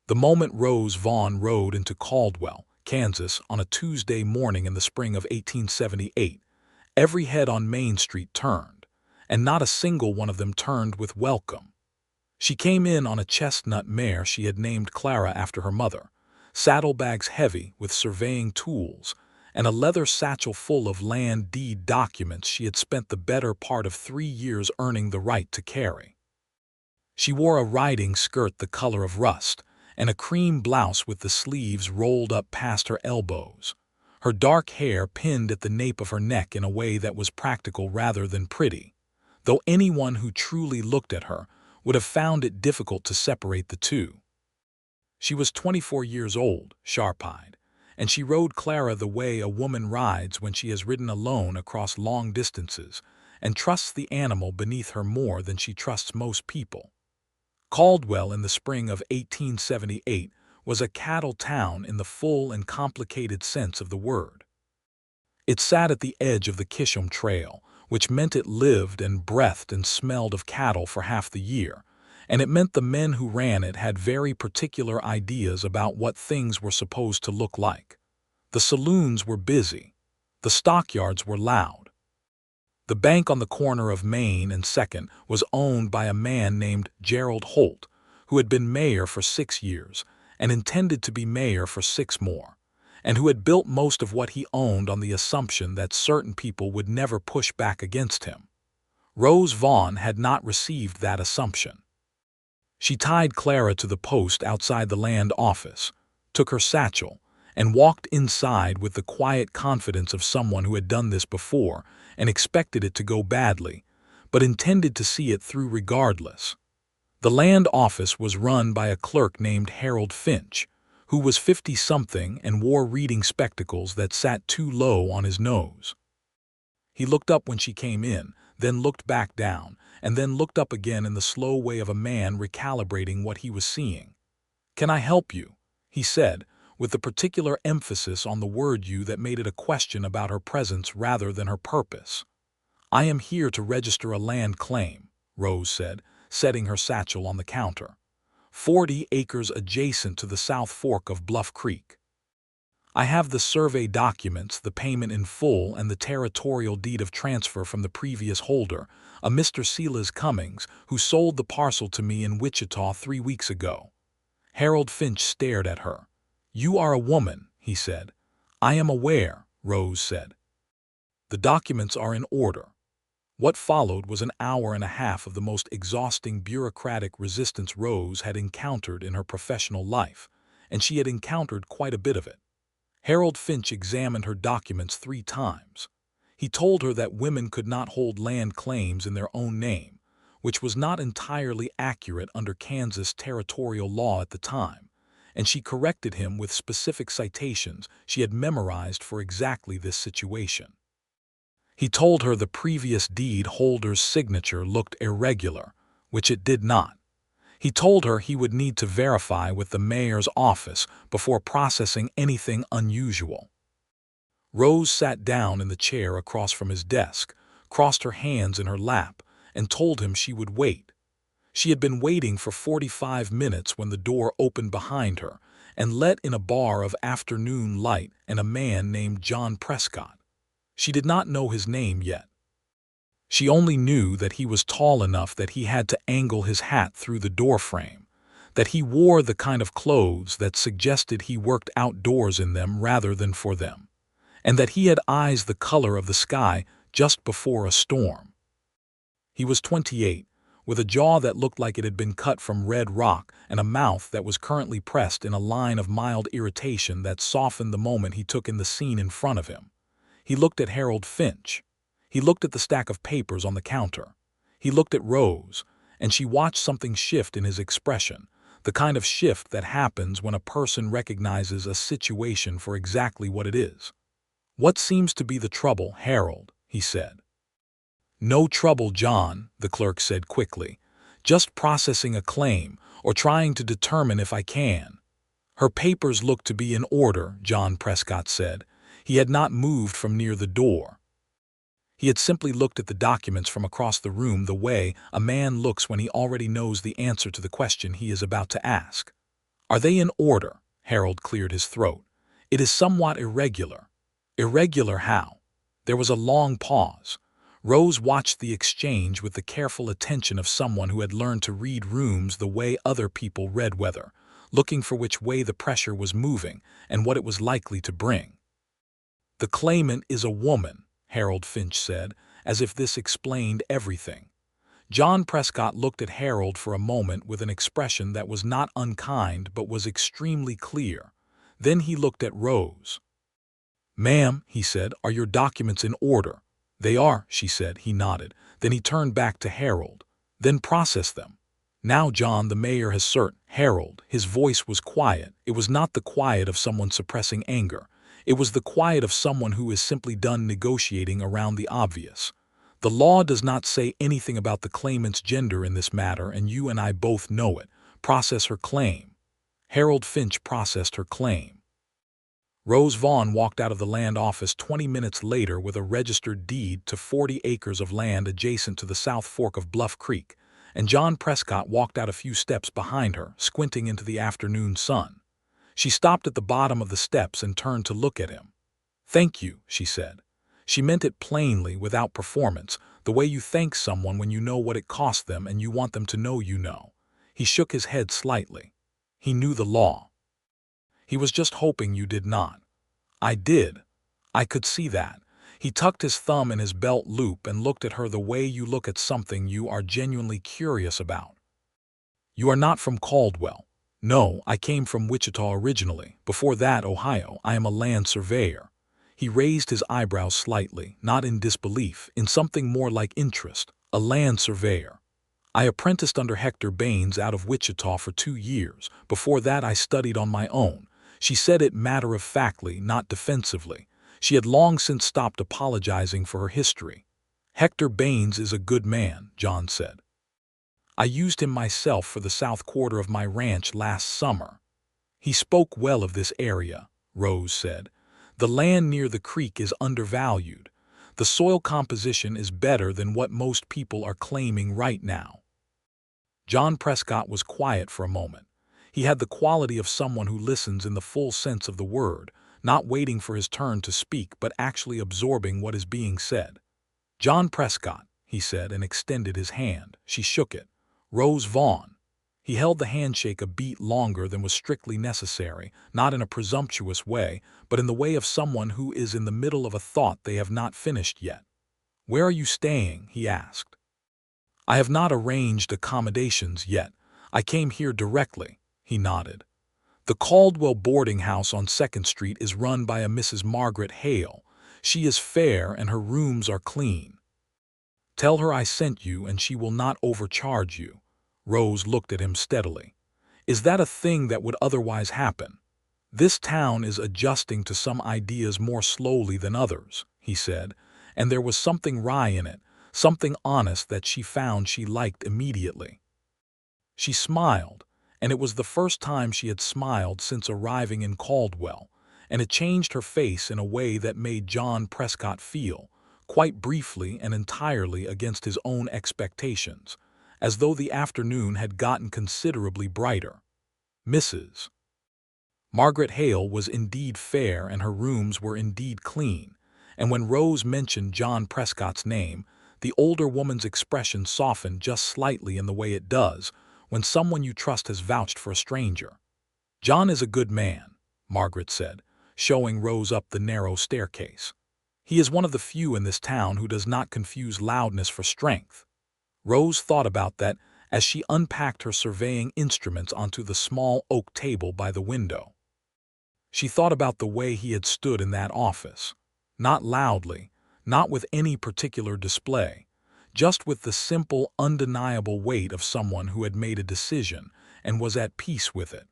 The moment Rose Vaughn rode into Caldwell, Kansas, on a Tuesday morning in the spring of 1878, every head on Main Street turned, and not a single one of them turned with welcome. She came in on a chestnut mare she had named Clara after her mother, saddlebags heavy with surveying tools, and a leather satchel full of land deed documents she had spent the better part of 3 years earning the right to carry. She wore a riding skirt the color of rust, and a cream blouse with the sleeves rolled up past her elbows, her dark hair pinned at the nape of her neck in a way that was practical rather than pretty, though anyone who truly looked at her would have found it difficult to separate the two. She was 24 years old, sharp-eyed, and she rode Clara the way a woman rides when she has ridden alone across long distances and trusts the animal beneath her more than she trusts most people. Caldwell in the spring of 1878 was a cattle town in the full and complicated sense of the word. It sat at the edge of the Kisham Trail, which meant it lived and breathed and smelled of cattle for half the year, and it meant the men who ran it had very particular ideas about what things were supposed to look like. The saloons were busy. The stockyards were loud. The bank on the corner of Main and Second was owned by a man named Gerald Holt, who had been mayor for 6 years and intended to be mayor for 6 more, and who had built most of what he owned on the assumption that certain people would never push back against him. Rose Vaughn had not received that assumption. She tied Clara to the post outside the land office, took her satchel, and walked inside with the quiet confidence of someone who had done this before and expected it to go badly, but intended to see it through regardless. The land office was run by a clerk named Harold Finch, who was 50-something and wore reading spectacles that sat too low on his nose. He looked up when she came in, then looked back down, and then looked up again in the slow way of a man recalibrating what he was seeing. "Can I help you?" he said, with the particular emphasis on the word "you" that made it a question about her presence rather than her purpose. "I am here to register a land claim," Rose said, setting her satchel on the counter. 40 acres adjacent to the South Fork of Bluff Creek. I have the survey documents, the payment in full, and the territorial deed of transfer from the previous holder, a Mr. Silas Cummings, who sold the parcel to me in Wichita 3 weeks ago. Harold Finch stared at her. "You are a woman," he said. "I am aware," Rose said. "The documents are in order." What followed was an hour and a half of the most exhausting bureaucratic resistance Rose had encountered in her professional life, and she had encountered quite a bit of it. Harold Finch examined her documents 3 times. He told her that women could not hold land claims in their own name, which was not entirely accurate under Kansas territorial law at the time, and she corrected him with specific citations she had memorized for exactly this situation. He told her the previous deed holder's signature looked irregular, which it did not. He told her he would need to verify with the mayor's office before processing anything unusual. Rose sat down in the chair across from his desk, crossed her hands in her lap, and told him she would wait. She had been waiting for 45 minutes when the door opened behind her and let in a bar of afternoon light and a man named John Prescott. She did not know his name yet. She only knew that he was tall enough that he had to angle his hat through the doorframe, that he wore the kind of clothes that suggested he worked outdoors in them rather than for them, and that he had eyes the color of the sky just before a storm. He was 28, with a jaw that looked like it had been cut from red rock and a mouth that was currently pressed in a line of mild irritation that softened the moment he took in the scene in front of him. He looked at Harold Finch. He looked at the stack of papers on the counter. He looked at Rose, and she watched something shift in his expression, the kind of shift that happens when a person recognizes a situation for exactly what it is. "What seems to be the trouble, Harold?" he said. "No trouble, John," the clerk said quickly. "Just processing a claim, or trying to determine if I can." "Her papers look to be in order," John Prescott said. He had not moved from near the door. He had simply looked at the documents from across the room the way a man looks when he already knows the answer to the question he is about to ask. Are they in order? Harold cleared his throat. It is somewhat irregular. Irregular how? There was a long pause. Rose watched the exchange with the careful attention of someone who had learned to read rooms the way other people read weather, looking for which way the pressure was moving and what it was likely to bring. The claimant is a woman, Harold Finch said, as if this explained everything. John Prescott looked at Harold for a moment with an expression that was not unkind but was extremely clear. Then he looked at Rose. "Ma'am," he said, "are your documents in order?" "They are," she said. He nodded. Then he turned back to Harold. "Then process them." "Now, John, the mayor has cert—" Harold, his voice was quiet. It was not the quiet of someone suppressing anger. It was the quiet of someone who is simply done negotiating around the obvious. "The law does not say anything about the claimant's gender in this matter, and you and I both know it. Process her claim." Harold Finch processed her claim. Rose Vaughn walked out of the land office 20 minutes later with a registered deed to 40 acres of land adjacent to the South Fork of Bluff Creek, and John Prescott walked out a few steps behind her, squinting into the afternoon sun. She stopped at the bottom of the steps and turned to look at him. "Thank you," she said. She meant it plainly, without performance, the way you thank someone when you know what it cost them and you want them to know you know. He shook his head slightly. He knew the law. "He was just hoping you did not." "I did. I could see that." He tucked his thumb in his belt loop and looked at her the way you look at something you are genuinely curious about. "You are not from Caldwell." "No, I came from Wichita originally. Before that, Ohio. I am a land surveyor." He raised his eyebrows slightly, not in disbelief, in something more like interest. "A land surveyor. I apprenticed under Hector Baines out of Wichita for 2 years. Before that I studied on my own." She said it matter-of-factly, not defensively. She had long since stopped apologizing for her history. "Hector Baines is a good man," John said. "I used him myself for the south quarter of my ranch last summer." "He spoke well of this area," Rose said. "The land near the creek is undervalued. The soil composition is better than what most people are claiming right now." John Prescott was quiet for a moment. He had the quality of someone who listens in the full sense of the word, not waiting for his turn to speak but actually absorbing what is being said. "John Prescott," he said, and extended his hand. She shook it. "Rose Vaughn." He held the handshake a beat longer than was strictly necessary, not in a presumptuous way, but in the way of someone who is in the middle of a thought they have not finished yet. "Where are you staying?" he asked. "I have not arranged accommodations yet. I came here directly." He nodded. "The Caldwell boarding house on 2nd Street is run by a Mrs. Margaret Hale. She is fair and her rooms are clean. Tell her I sent you and she will not overcharge you." Rose looked at him steadily. "Is that a thing that would otherwise happen?" "This town is adjusting to some ideas more slowly than others," he said, and there was something wry in it, something honest that she found she liked immediately. She smiled, and it was the first time she had smiled since arriving in Caldwell, and it changed her face in a way that made John Prescott feel, quite briefly and entirely against his own expectations, as though the afternoon had gotten considerably brighter. Mrs. Margaret Hale was indeed fair and her rooms were indeed clean, and when Rose mentioned John Prescott's name, the older woman's expression softened just slightly in the way it does when someone you trust has vouched for a stranger. "John is a good man," Margaret said, showing Rose up the narrow staircase. "He is one of the few in this town who does not confuse loudness for strength." Rose thought about that as she unpacked her surveying instruments onto the small oak table by the window. She thought about the way he had stood in that office. Not loudly, not with any particular display, just with the simple, undeniable weight of someone who had made a decision and was at peace with it.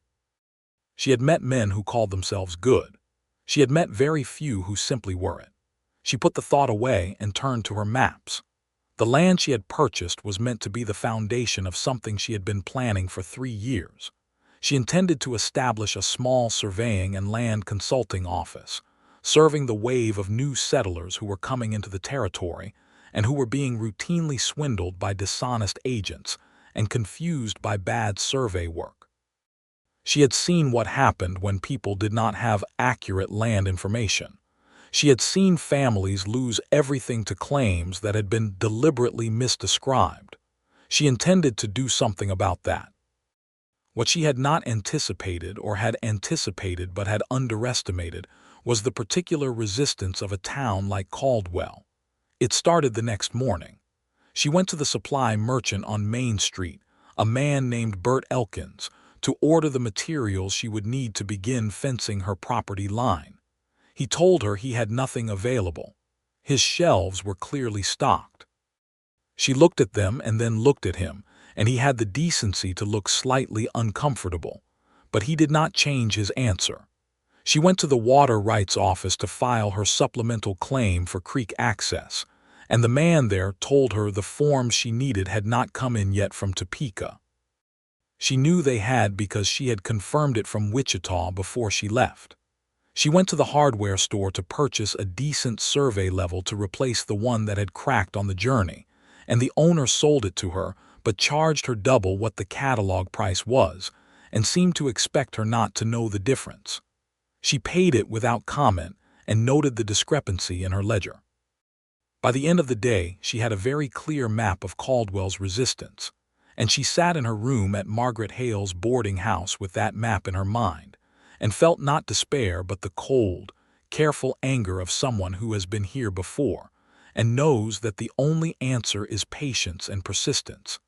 She had met men who called themselves good. She had met very few who simply were it. She put the thought away and turned to her maps. The land she had purchased was meant to be the foundation of something she had been planning for 3 years. She intended to establish a small surveying and land consulting office, serving the wave of new settlers who were coming into the territory and who were being routinely swindled by dishonest agents and confused by bad survey work. She had seen what happened when people did not have accurate land information. She had seen families lose everything to claims that had been deliberately misdescribed. She intended to do something about that. What she had not anticipated, or had anticipated but had underestimated, was the particular resistance of a town like Caldwell. It started the next morning. She went to the supply merchant on Main Street, a man named Bert Elkins, to order the materials she would need to begin fencing her property line. He told her he had nothing available. His shelves were clearly stocked. She looked at them and then looked at him, and he had the decency to look slightly uncomfortable. But he did not change his answer. She went to the water rights office to file her supplemental claim for creek access, and the man there told her the forms she needed had not come in yet from Topeka. She knew they had because she had confirmed it from Wichita before she left. She went to the hardware store to purchase a decent survey level to replace the one that had cracked on the journey, and the owner sold it to her but charged her double what the catalog price was, and seemed to expect her not to know the difference. She paid it without comment and noted the discrepancy in her ledger. By the end of the day, she had a very clear map of Caldwell's resistance, and she sat in her room at Margaret Hale's boarding house with that map in her mind, and felt not despair but the cold, careful anger of someone who has been here before, and knows that the only answer is patience and persistence,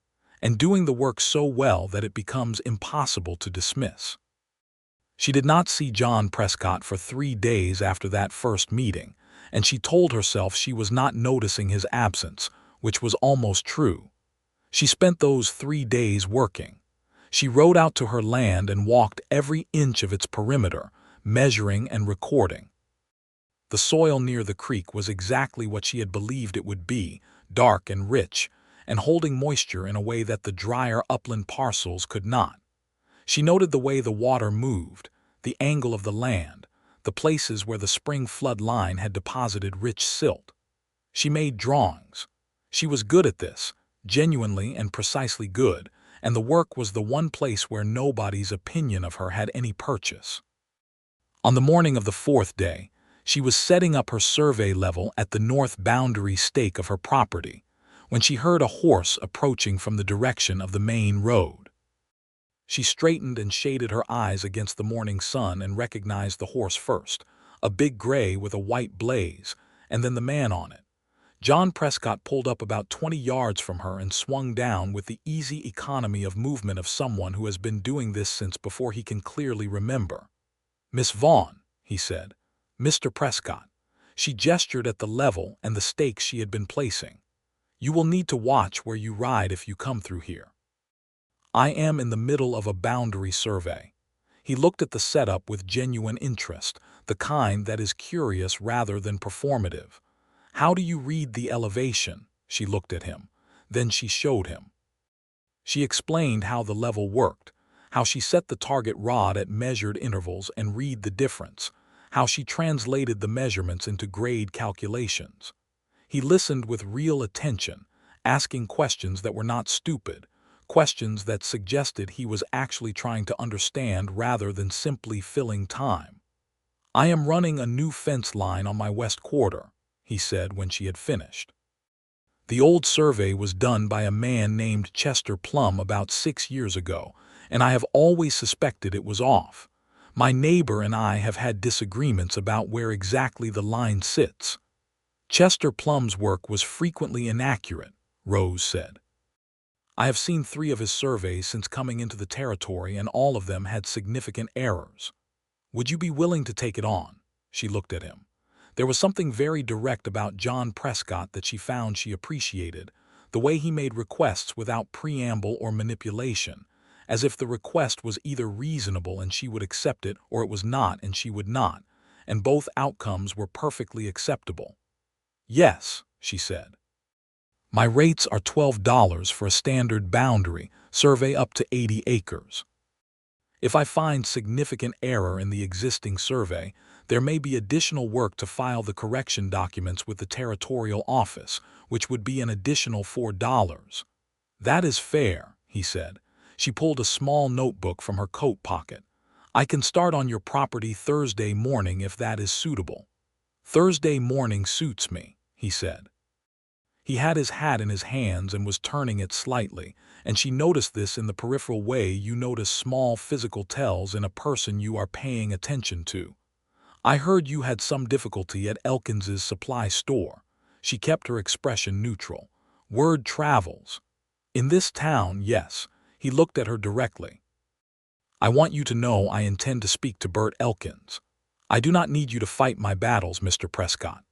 and doing the work so well that it becomes impossible to dismiss. She did not see John Prescott for 3 days after that first meeting, and she told herself she was not noticing his absence, which was almost true. She spent those 3 days working. She rode out to her land and walked every inch of its perimeter, measuring and recording. The soil near the creek was exactly what she had believed it would be, dark and rich, and holding moisture in a way that the drier upland parcels could not. She noted the way the water moved, the angle of the land, the places where the spring flood line had deposited rich silt. She made drawings. She was good at this, genuinely and precisely good, and the work was the one place where nobody's opinion of her had any purchase. On the morning of the 4th day, she was setting up her survey level at the north boundary stake of her property, when she heard a horse approaching from the direction of the main road. She straightened and shaded her eyes against the morning sun and recognized the horse first, a big gray with a white blaze, and then the man on it. John Prescott pulled up about 20 yards from her and swung down with the easy economy of movement of someone who has been doing this since before he can clearly remember. "Miss Vaughn," he said. "Mr. Prescott." She gestured at the level and the stakes she had been placing. "You will need to watch where you ride if you come through here. I am in the middle of a boundary survey." He looked at the setup with genuine interest, the kind that is curious rather than performative. "How do you read the elevation?" She looked at him. Then she showed him. She explained how the level worked, how she set the target rod at measured intervals and read the difference, how she translated the measurements into grade calculations. He listened with real attention, asking questions that were not stupid, questions that suggested he was actually trying to understand rather than simply filling time. "I am running a new fence line on my west quarter," he said when she had finished. "The old survey was done by a man named Chester Plum about 6 years ago, and I have always suspected it was off. My neighbor and I have had disagreements about where exactly the line sits." "Chester Plum's work was frequently inaccurate," Rose said. "I have seen 3 of his surveys since coming into the territory, and all of them had significant errors. Would you be willing to take it on?" She looked at him. There was something very direct about John Prescott that she found she appreciated, the way he made requests without preamble or manipulation, as if the request was either reasonable and she would accept it, or it was not and she would not, and both outcomes were perfectly acceptable. "Yes," she said. "My rates are $12 for a standard boundary survey up to 80 acres. If I find significant error in the existing survey, there may be additional work to file the correction documents with the territorial office, which would be an additional $4. "That is fair," he said. She pulled a small notebook from her coat pocket. "I can start on your property Thursday morning if that is suitable." "Thursday morning suits me," he said. He had his hat in his hands and was turning it slightly, and she noticed this in the peripheral way you notice small physical tells in a person you are paying attention to. "I heard you had some difficulty at Elkins's supply store." She kept her expression neutral. "Word travels." "In this town, yes." He looked at her directly. "I want you to know I intend to speak to Bert Elkins." "I do not need you to fight my battles, Mr. Prescott."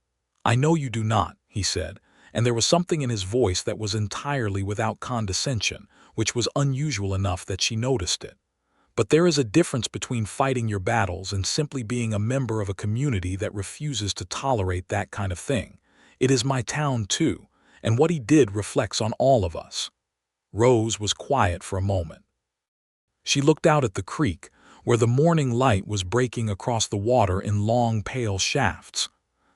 "I know you do not," he said, and there was something in his voice that was entirely without condescension, which was unusual enough that she noticed it. "But there is a difference between fighting your battles and simply being a member of a community that refuses to tolerate that kind of thing. It is my town, too, and what he did reflects on all of us." Rose was quiet for a moment. She looked out at the creek, where the morning light was breaking across the water in long, pale shafts.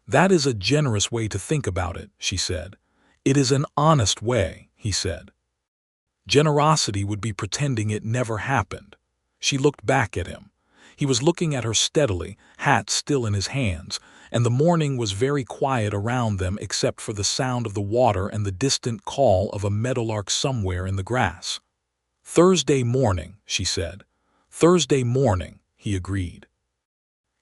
"That is a generous way to think about it," she said. "It is an honest way," he said. "Generosity would be pretending it never happened." She looked back at him. He was looking at her steadily, hat still in his hands, and the morning was very quiet around them except for the sound of the water and the distant call of a meadowlark somewhere in the grass. "Thursday morning," she said. "Thursday morning," he agreed.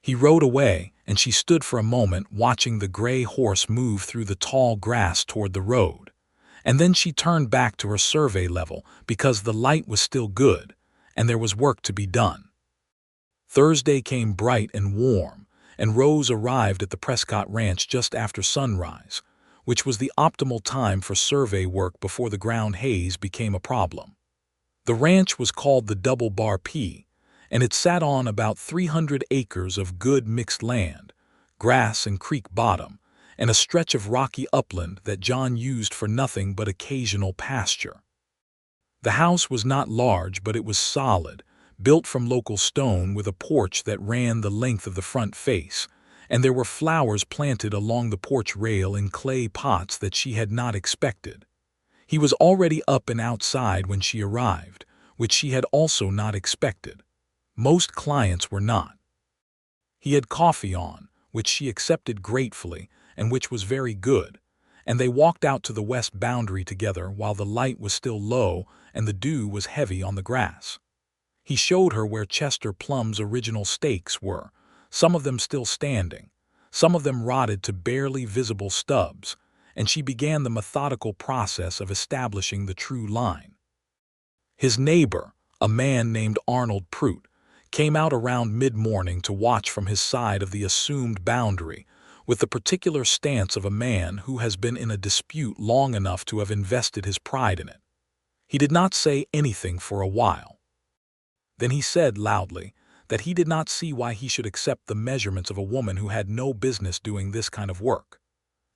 He rode away, and she stood for a moment watching the gray horse move through the tall grass toward the road. And then she turned back to her survey level because the light was still good, and there was work to be done. Thursday came bright and warm, and Rose arrived at the Prescott Ranch just after sunrise, which was the optimal time for survey work before the ground haze became a problem. The ranch was called the Double Bar P, and it sat on about 300 acres of good mixed land, grass and creek bottom, and a stretch of rocky upland that John used for nothing but occasional pasture. The house was not large, but it was solid, built from local stone with a porch that ran the length of the front face, and there were flowers planted along the porch rail in clay pots that she had not expected. He was already up and outside when she arrived, which she had also not expected. Most clients were not. He had coffee on, which she accepted gratefully and which was very good, and they walked out to the west boundary together while the light was still low and the dew was heavy on the grass. He showed her where Chester Plum's original stakes were, some of them still standing, some of them rotted to barely visible stubs, and she began the methodical process of establishing the true line. His neighbor, a man named Arnold Prout, came out around mid-morning to watch from his side of the assumed boundary, with the particular stance of a man who has been in a dispute long enough to have invested his pride in it. He did not say anything for a while. Then he said loudly that he did not see why he should accept the measurements of a woman who had no business doing this kind of work.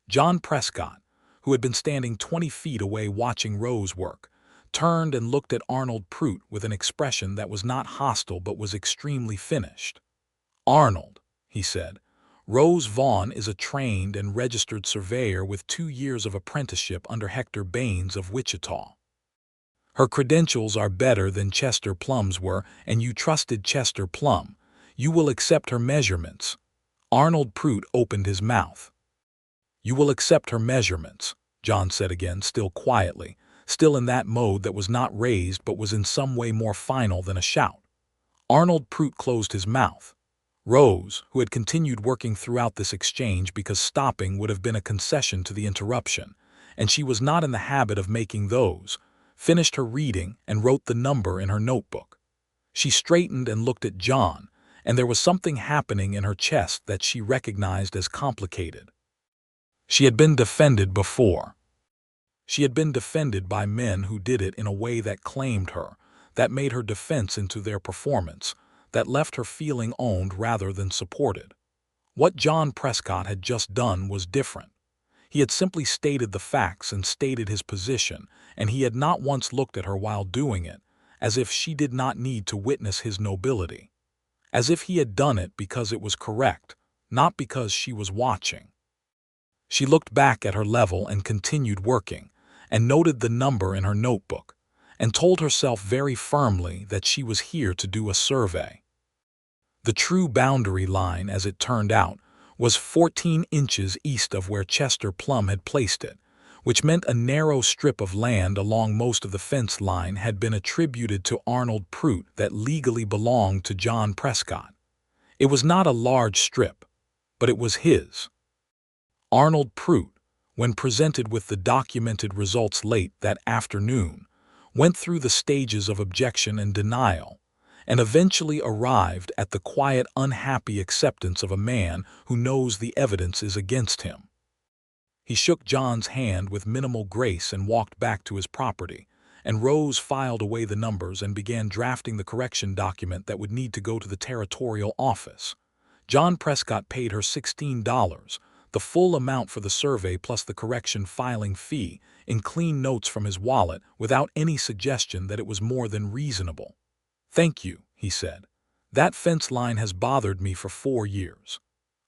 John Prescott, who had been standing 20 feet away watching Rose work, turned and looked at Arnold Prout with an expression that was not hostile but was extremely finished. "Arnold," he said, "Rose Vaughn is a trained and registered surveyor with 2 years of apprenticeship under Hector Baines of Wichita. Her credentials are better than Chester Plum's were, and you trusted Chester Plum. You will accept her measurements." Arnold Prout opened his mouth. "You will accept her measurements," John said again, still quietly, still in that mode that was not raised but was in some way more final than a shout. Arnold Prout closed his mouth. Rose, who had continued working throughout this exchange because stopping would have been a concession to the interruption, and she was not in the habit of making those, finished her reading and wrote the number in her notebook. She straightened and looked at John, and there was something happening in her chest that she recognized as complicated. She had been defended before. She had been defended by men who did it in a way that claimed her, that made her defense into their performance, that left her feeling owned rather than supported. What John Prescott had just done was different. He had simply stated the facts and stated his position, and he had not once looked at her while doing it, as if she did not need to witness his nobility. As if he had done it because it was correct, not because she was watching. She looked back at her level and continued working, and noted the number in her notebook, and told herself very firmly that she was here to do a survey. The true boundary line, as it turned out, was 14 inches east of where Chester Plum had placed it, which meant a narrow strip of land along most of the fence line had been attributed to Arnold Prout that legally belonged to John Prescott. It was not a large strip, but it was his. Arnold Prout, when presented with the documented results late that afternoon, went through the stages of objection and denial, and eventually arrived at the quiet, unhappy acceptance of a man who knows the evidence is against him. He shook John's hand with minimal grace and walked back to his property, and Rose filed away the numbers and began drafting the correction document that would need to go to the territorial office. John Prescott paid her $16, the full amount for the survey plus the correction filing fee, in clean notes from his wallet without any suggestion that it was more than reasonable. "Thank you," he said. "That fence line has bothered me for 4 years."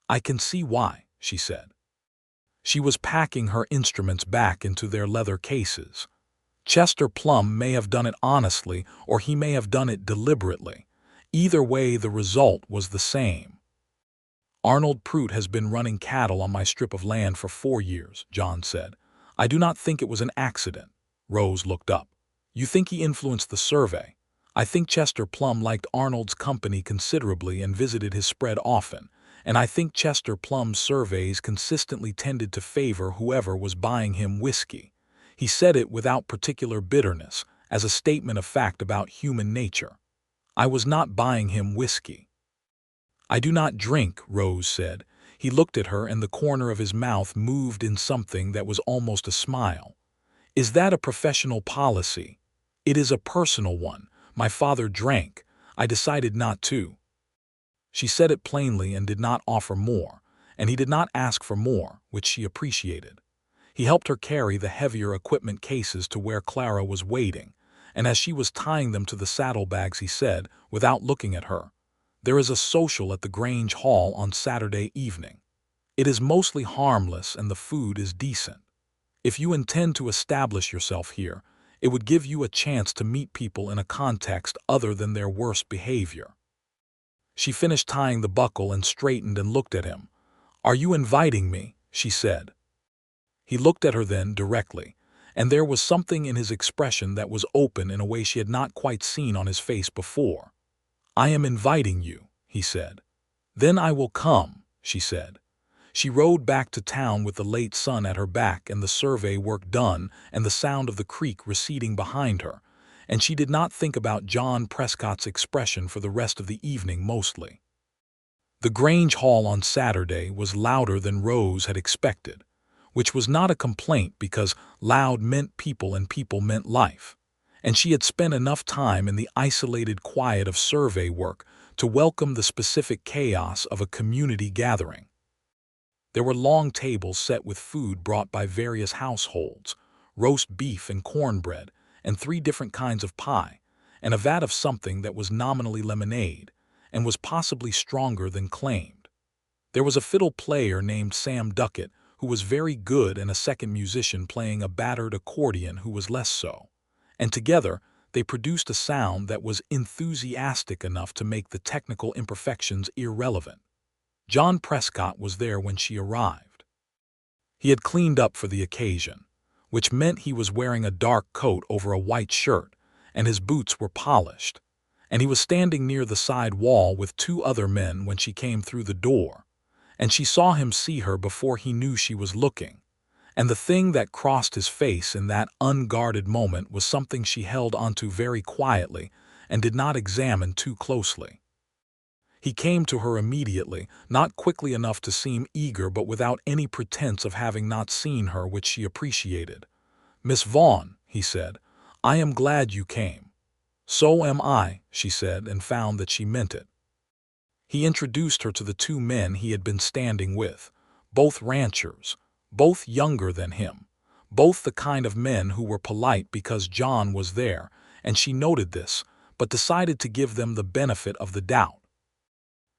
"I can see why," she said. She was packing her instruments back into their leather cases. Chester Plum may have done it honestly, or he may have done it deliberately. Either way, the result was the same. "Arnold Prout has been running cattle on my strip of land for 4 years, John said. "I do not think it was an accident." Rose looked up. "You think he influenced the survey?" "I think Chester Plum liked Arnold's company considerably and visited his spread often, and I think Chester Plum's surveys consistently tended to favor whoever was buying him whiskey." He said it without particular bitterness, as a statement of fact about human nature. "I was not buying him whiskey." "I do not drink," Rose said. He looked at her, and the corner of his mouth moved in something that was almost a smile. "Is that a professional policy?" "It is a personal one. My father drank. I decided not to." She said it plainly and did not offer more, and he did not ask for more, which she appreciated. He helped her carry the heavier equipment cases to where Clara was waiting, and as she was tying them to the saddlebags he said, without looking at her, "There is a social at the Grange Hall on Saturday evening. It is mostly harmless and the food is decent. If you intend to establish yourself here, it would give you a chance to meet people in a context other than their worst behavior." She finished tying the buckle and straightened and looked at him. "Are you inviting me?" she said. He looked at her then directly, and there was something in his expression that was open in a way she had not quite seen on his face before. "I am inviting you," he said. "Then I will come," she said. She rode back to town with the late sun at her back and the survey work done and the sound of the creek receding behind her, and she did not think about John Prescott's expression for the rest of the evening mostly. The Grange Hall on Saturday was louder than Rose had expected, which was not a complaint because loud meant people and people meant life, and she had spent enough time in the isolated quiet of survey work to welcome the specific chaos of a community gathering. There were long tables set with food brought by various households, roast beef and cornbread, and 3 different kinds of pie, and a vat of something that was nominally lemonade, and was possibly stronger than claimed. There was a fiddle player named Sam Duckett, who was very good, and a second musician playing a battered accordion who was less so, and together they produced a sound that was enthusiastic enough to make the technical imperfections irrelevant. John Prescott was there when she arrived. He had cleaned up for the occasion, which meant he was wearing a dark coat over a white shirt, and his boots were polished, and he was standing near the side wall with 2 other men when she came through the door, and she saw him see her before he knew she was looking, and the thing that crossed his face in that unguarded moment was something she held onto very quietly and did not examine too closely. He came to her immediately, not quickly enough to seem eager but without any pretense of having not seen her, which she appreciated. "Miss Vaughn," he said, "I am glad you came." "So am I," she said, and found that she meant it. He introduced her to the 2 men he had been standing with, both ranchers, both younger than him, both the kind of men who were polite because John was there, and she noted this, but decided to give them the benefit of the doubt.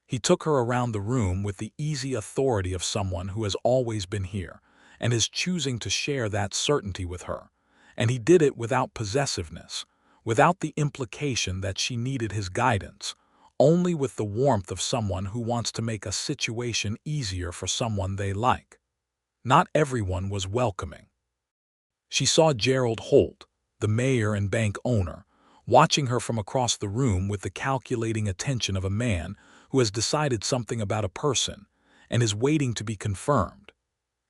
He took her around the room with the easy authority of someone who has always been here and is choosing to share that certainty with her, and he did it without possessiveness, without the implication that she needed his guidance, only with the warmth of someone who wants to make a situation easier for someone they like. Not everyone was welcoming. She saw Gerald Holt, the mayor and bank owner, watching her from across the room with the calculating attention of a man who has decided something about a person and is waiting to be confirmed.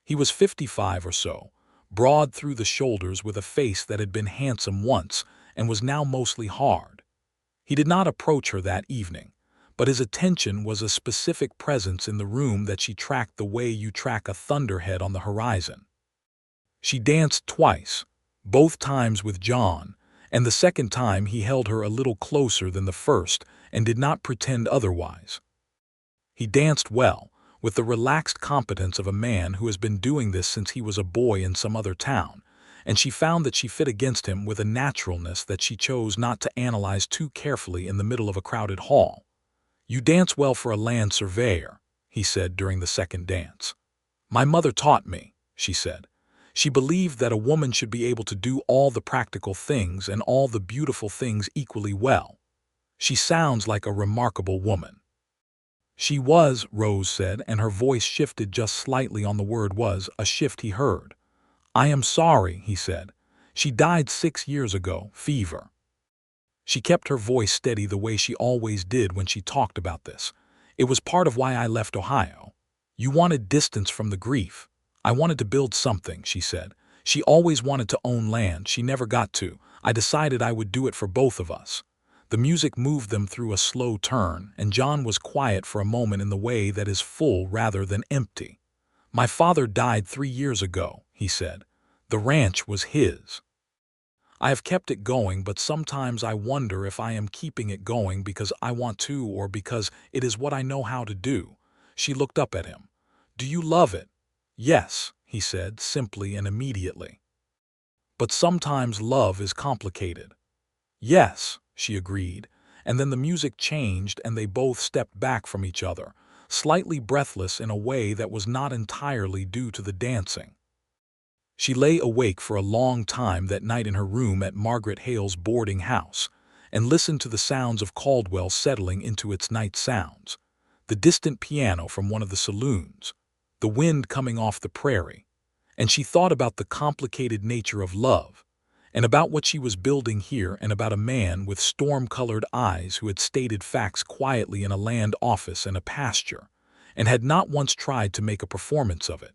He was 55 or so, broad through the shoulders with a face that had been handsome once and was now mostly hard. He did not approach her that evening, but his attention was a specific presence in the room that she tracked the way you track a thunderhead on the horizon. She danced twice, both times with John, and the second time he held her a little closer than the first and did not pretend otherwise. He danced well, with the relaxed competence of a man who has been doing this since he was a boy in some other town, and she found that she fit against him with a naturalness that she chose not to analyze too carefully in the middle of a crowded hall. "You dance well for a land surveyor," he said during the second dance. "My mother taught me," she said. She believed that a woman should be able to do all the practical things and all the beautiful things equally well. She sounds like a remarkable woman. She was, Rose said, and her voice shifted just slightly on the word was, a shift he heard. "I am sorry," he said. "She died 6 years ago, fever." She kept her voice steady the way she always did when she talked about this. "It was part of why I left Ohio. You wanted distance from the grief. I wanted to build something," she said. "She always wanted to own land. She never got to. I decided I would do it for both of us." The music moved them through a slow turn, and John was quiet for a moment in the way that is full rather than empty. "My father died 3 years ago," he said. "The ranch was his. I have kept it going, but sometimes I wonder if I am keeping it going because I want to or because it is what I know how to do." She looked up at him. "Do you love it?" "Yes," he said, simply and immediately. "But sometimes love is complicated." "Yes," she agreed, and then the music changed and they both stepped back from each other, slightly breathless in a way that was not entirely due to the dancing. She lay awake for a long time that night in her room at Margaret Hale's boarding house and listened to the sounds of Caldwell settling into its night sounds, the distant piano from one of the saloons, the wind coming off the prairie, and she thought about the complicated nature of love, and about what she was building here and about a man with storm-colored eyes who had stated facts quietly in a land office and a pasture, and had not once tried to make a performance of it.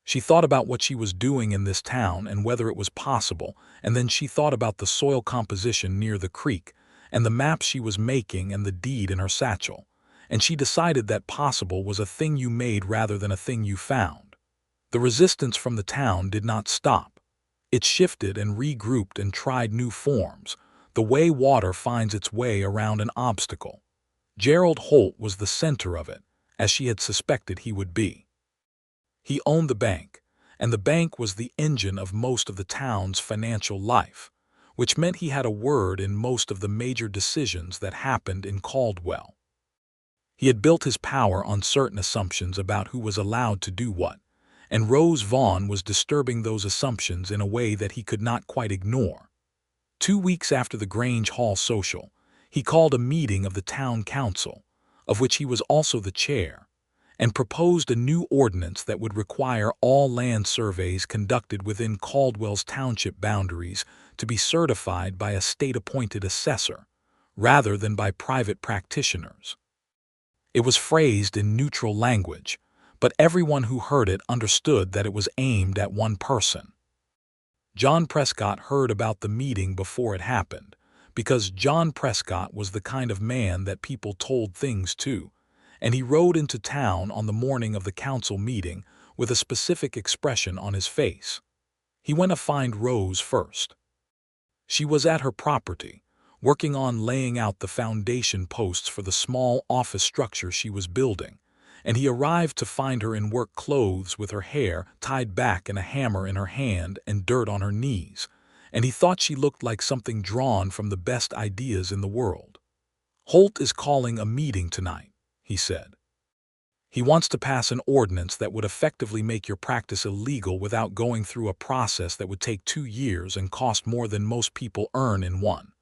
She thought about what she was doing in this town and whether it was possible, and then she thought about the soil composition near the creek, and the map she was making and the deed in her satchel, and she decided that possible was a thing you made rather than a thing you found. The resistance from the town did not stop. It shifted and regrouped and tried new forms, the way water finds its way around an obstacle. Gerald Holt was the center of it, as she had suspected he would be. He owned the bank, and the bank was the engine of most of the town's financial life, which meant he had a word in most of the major decisions that happened in Caldwell. He had built his power on certain assumptions about who was allowed to do what, and Rose Vaughn was disturbing those assumptions in a way that he could not quite ignore. 2 weeks after the Grange Hall social, he called a meeting of the town council, of which he was also the chair, and proposed a new ordinance that would require all land surveys conducted within Caldwell's township boundaries to be certified by a state-appointed assessor, rather than by private practitioners. It was phrased in neutral language, but everyone who heard it understood that it was aimed at one person. John Prescott heard about the meeting before it happened, because John Prescott was the kind of man that people told things to, and he rode into town on the morning of the council meeting with a specific expression on his face. He went to find Rose first. She was at her property, working on laying out the foundation posts for the small office structure she was building, and he arrived to find her in work clothes with her hair tied back and a hammer in her hand and dirt on her knees, and he thought she looked like something drawn from the best ideas in the world. "Holt is calling a meeting tonight," he said. He wants to pass an ordinance that would effectively make your practice illegal without going through a process that would take 2 years and cost more than most people earn in one.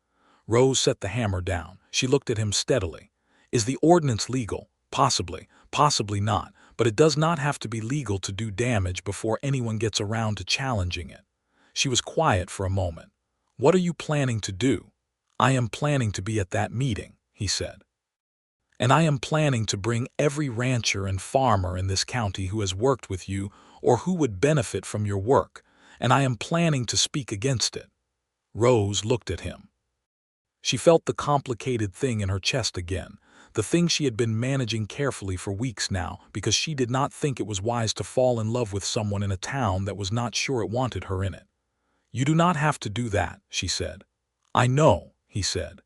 Rose set the hammer down. She looked at him steadily. Is the ordinance legal? Possibly, possibly not, but it does not have to be legal to do damage before anyone gets around to challenging it. She was quiet for a moment. What are you planning to do? I am planning to be at that meeting, he said. And I am planning to bring every rancher and farmer in this county who has worked with you or who would benefit from your work, and I am planning to speak against it. Rose looked at him. She felt the complicated thing in her chest again, the thing she had been managing carefully for weeks now because she did not think it was wise to fall in love with someone in a town that was not sure it wanted her in it. You do not have to do that, she said. I know, he said.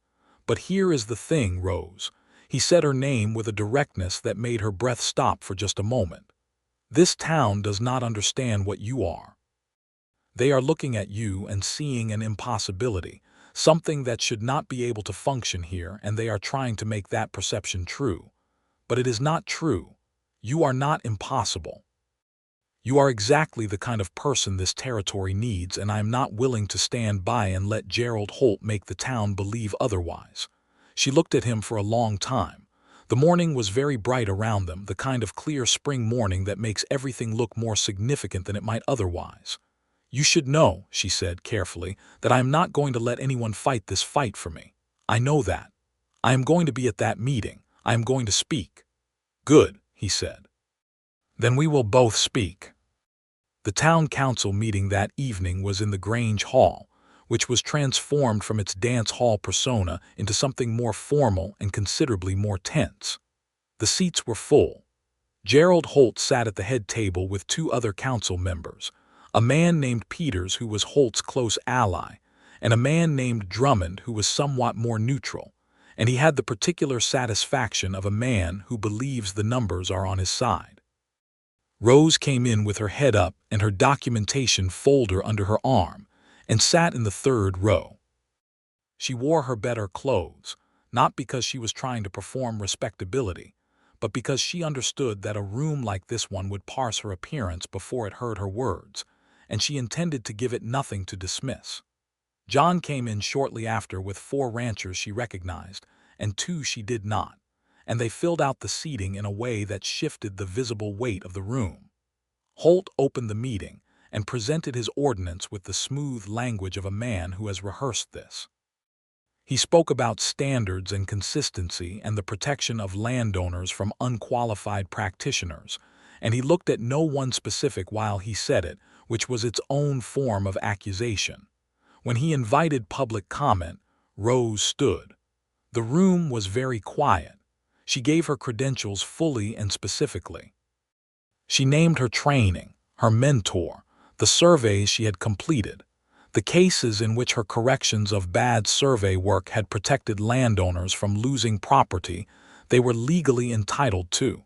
But here is the thing, Rose. He said her name with a directness that made her breath stop for just a moment. This town does not understand what you are. They are looking at you and seeing an impossibility, something that should not be able to function here, and they are trying to make that perception true. But it is not true. You are not impossible. You are exactly the kind of person this territory needs, and I am not willing to stand by and let Gerald Holt make the town believe otherwise. She looked at him for a long time. The morning was very bright around them, the kind of clear spring morning that makes everything look more significant than it might otherwise. You should know, she said carefully, that I am not going to let anyone fight this fight for me. I know that. I am going to be at that meeting. I am going to speak. Good, he said. Then we will both speak. The town council meeting that evening was in the Grange Hall, which was transformed from its dance hall persona into something more formal and considerably more tense. The seats were full. Gerald Holt sat at the head table with 2 other council members, a man named Peters who was Holt's close ally, and a man named Drummond who was somewhat more neutral, and he had the particular satisfaction of a man who believes the numbers are on his side. Rose came in with her head up and her documentation folder under her arm, and sat in the 3rd row. She wore her better clothes, not because she was trying to perform respectability, but because she understood that a room like this one would parse her appearance before it heard her words, and she intended to give it nothing to dismiss. John came in shortly after with 4 ranchers she recognized, and 2 she did not, and they filled out the seating in a way that shifted the visible weight of the room. Holt opened the meeting and presented his ordinance with the smooth language of a man who has rehearsed this. He spoke about standards and consistency and the protection of landowners from unqualified practitioners, and he looked at no one specific while he said it, which was its own form of accusation. When he invited public comment, Rose stood. The room was very quiet. She gave her credentials fully and specifically. She named her training, her mentor, the surveys she had completed, the cases in which her corrections of bad survey work had protected landowners from losing property they were legally entitled to.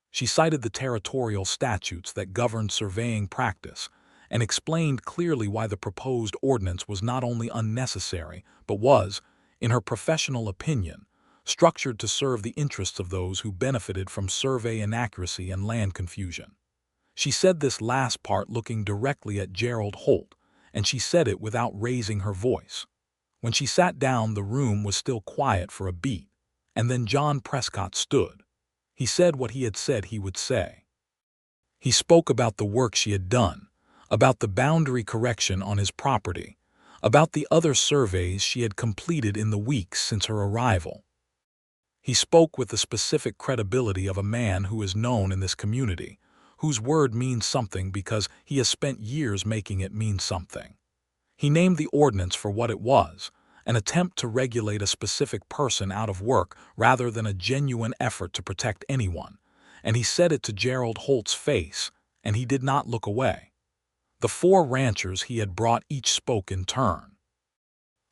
She cited the territorial statutes that governed surveying practice and explained clearly why the proposed ordinance was not only unnecessary, but was, in her professional opinion, structured to serve the interests of those who benefited from survey inaccuracy and land confusion. She said this last part looking directly at Gerald Holt, and she said it without raising her voice. When she sat down, the room was still quiet for a beat, and then John Prescott stood. He said what he had said he would say. He spoke about the work she had done, about the boundary correction on his property, about the other surveys she had completed in the weeks since her arrival. He spoke with the specific credibility of a man who is known in this community, whose word means something because he has spent years making it mean something. He named the ordinance for what it was, an attempt to regulate a specific person out of work rather than a genuine effort to protect anyone, and he said it to Gerald Holt's face, and he did not look away. The 4 ranchers he had brought each spoke in turn.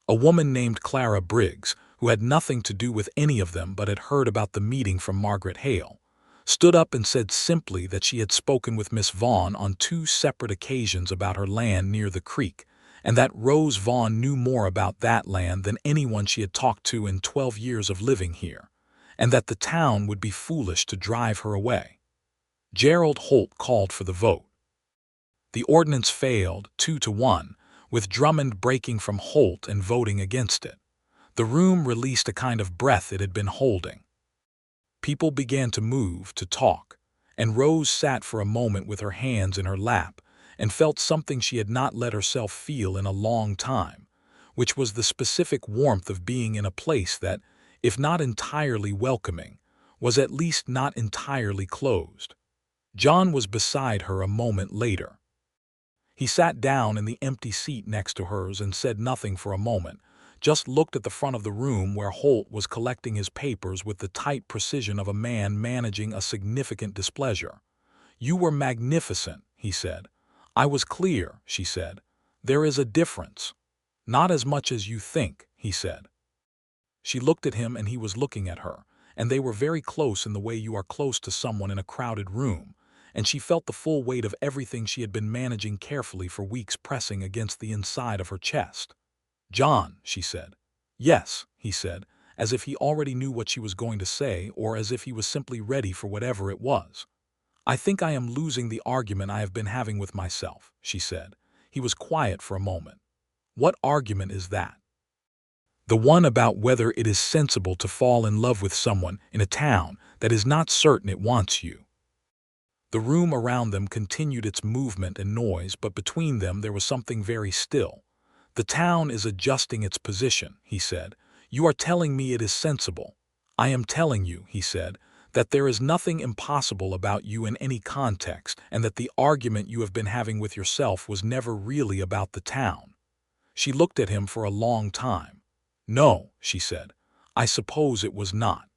A woman named Clara Briggs, who had nothing to do with any of them but had heard about the meeting from Margaret Hale, stood up and said simply that she had spoken with Miss Vaughn on 2 separate occasions about her land near the creek, and that Rose Vaughn knew more about that land than anyone she had talked to in 12 years of living here, and that the town would be foolish to drive her away. Gerald Holt called for the vote. The ordinance failed 2-1, with Drummond breaking from Holt and voting against it. The room released a kind of breath it had been holding. People began to move, to talk, and Rose sat for a moment with her hands in her lap and felt something she had not let herself feel in a long time, which was the specific warmth of being in a place that, if not entirely welcoming, was at least not entirely closed. John was beside her a moment later. He sat down in the empty seat next to hers and said nothing for a moment, just looked at the front of the room where Holt was collecting his papers with the tight precision of a man managing a significant displeasure. "You were magnificent," he said. "I was clear," she said. "There is a difference." "Not as much as you think," he said. She looked at him and he was looking at her, and they were very close in the way you are close to someone in a crowded room, and she felt the full weight of everything she had been managing carefully for weeks pressing against the inside of her chest. "John," she said. "Yes," he said, as if he already knew what she was going to say or as if he was simply ready for whatever it was. "I think I am losing the argument I have been having with myself," she said. He was quiet for a moment. "What argument is that?" "The one about whether it is sensible to fall in love with someone in a town that is not certain it wants you." The room around them continued its movement and noise, but between them there was something very still. "The town is adjusting its position," he said. "You are telling me it is sensible." "I am telling you," he said, "that there is nothing impossible about you in any context, and that the argument you have been having with yourself was never really about the town." She looked at him for a long time. "No," she said, "I suppose it was not."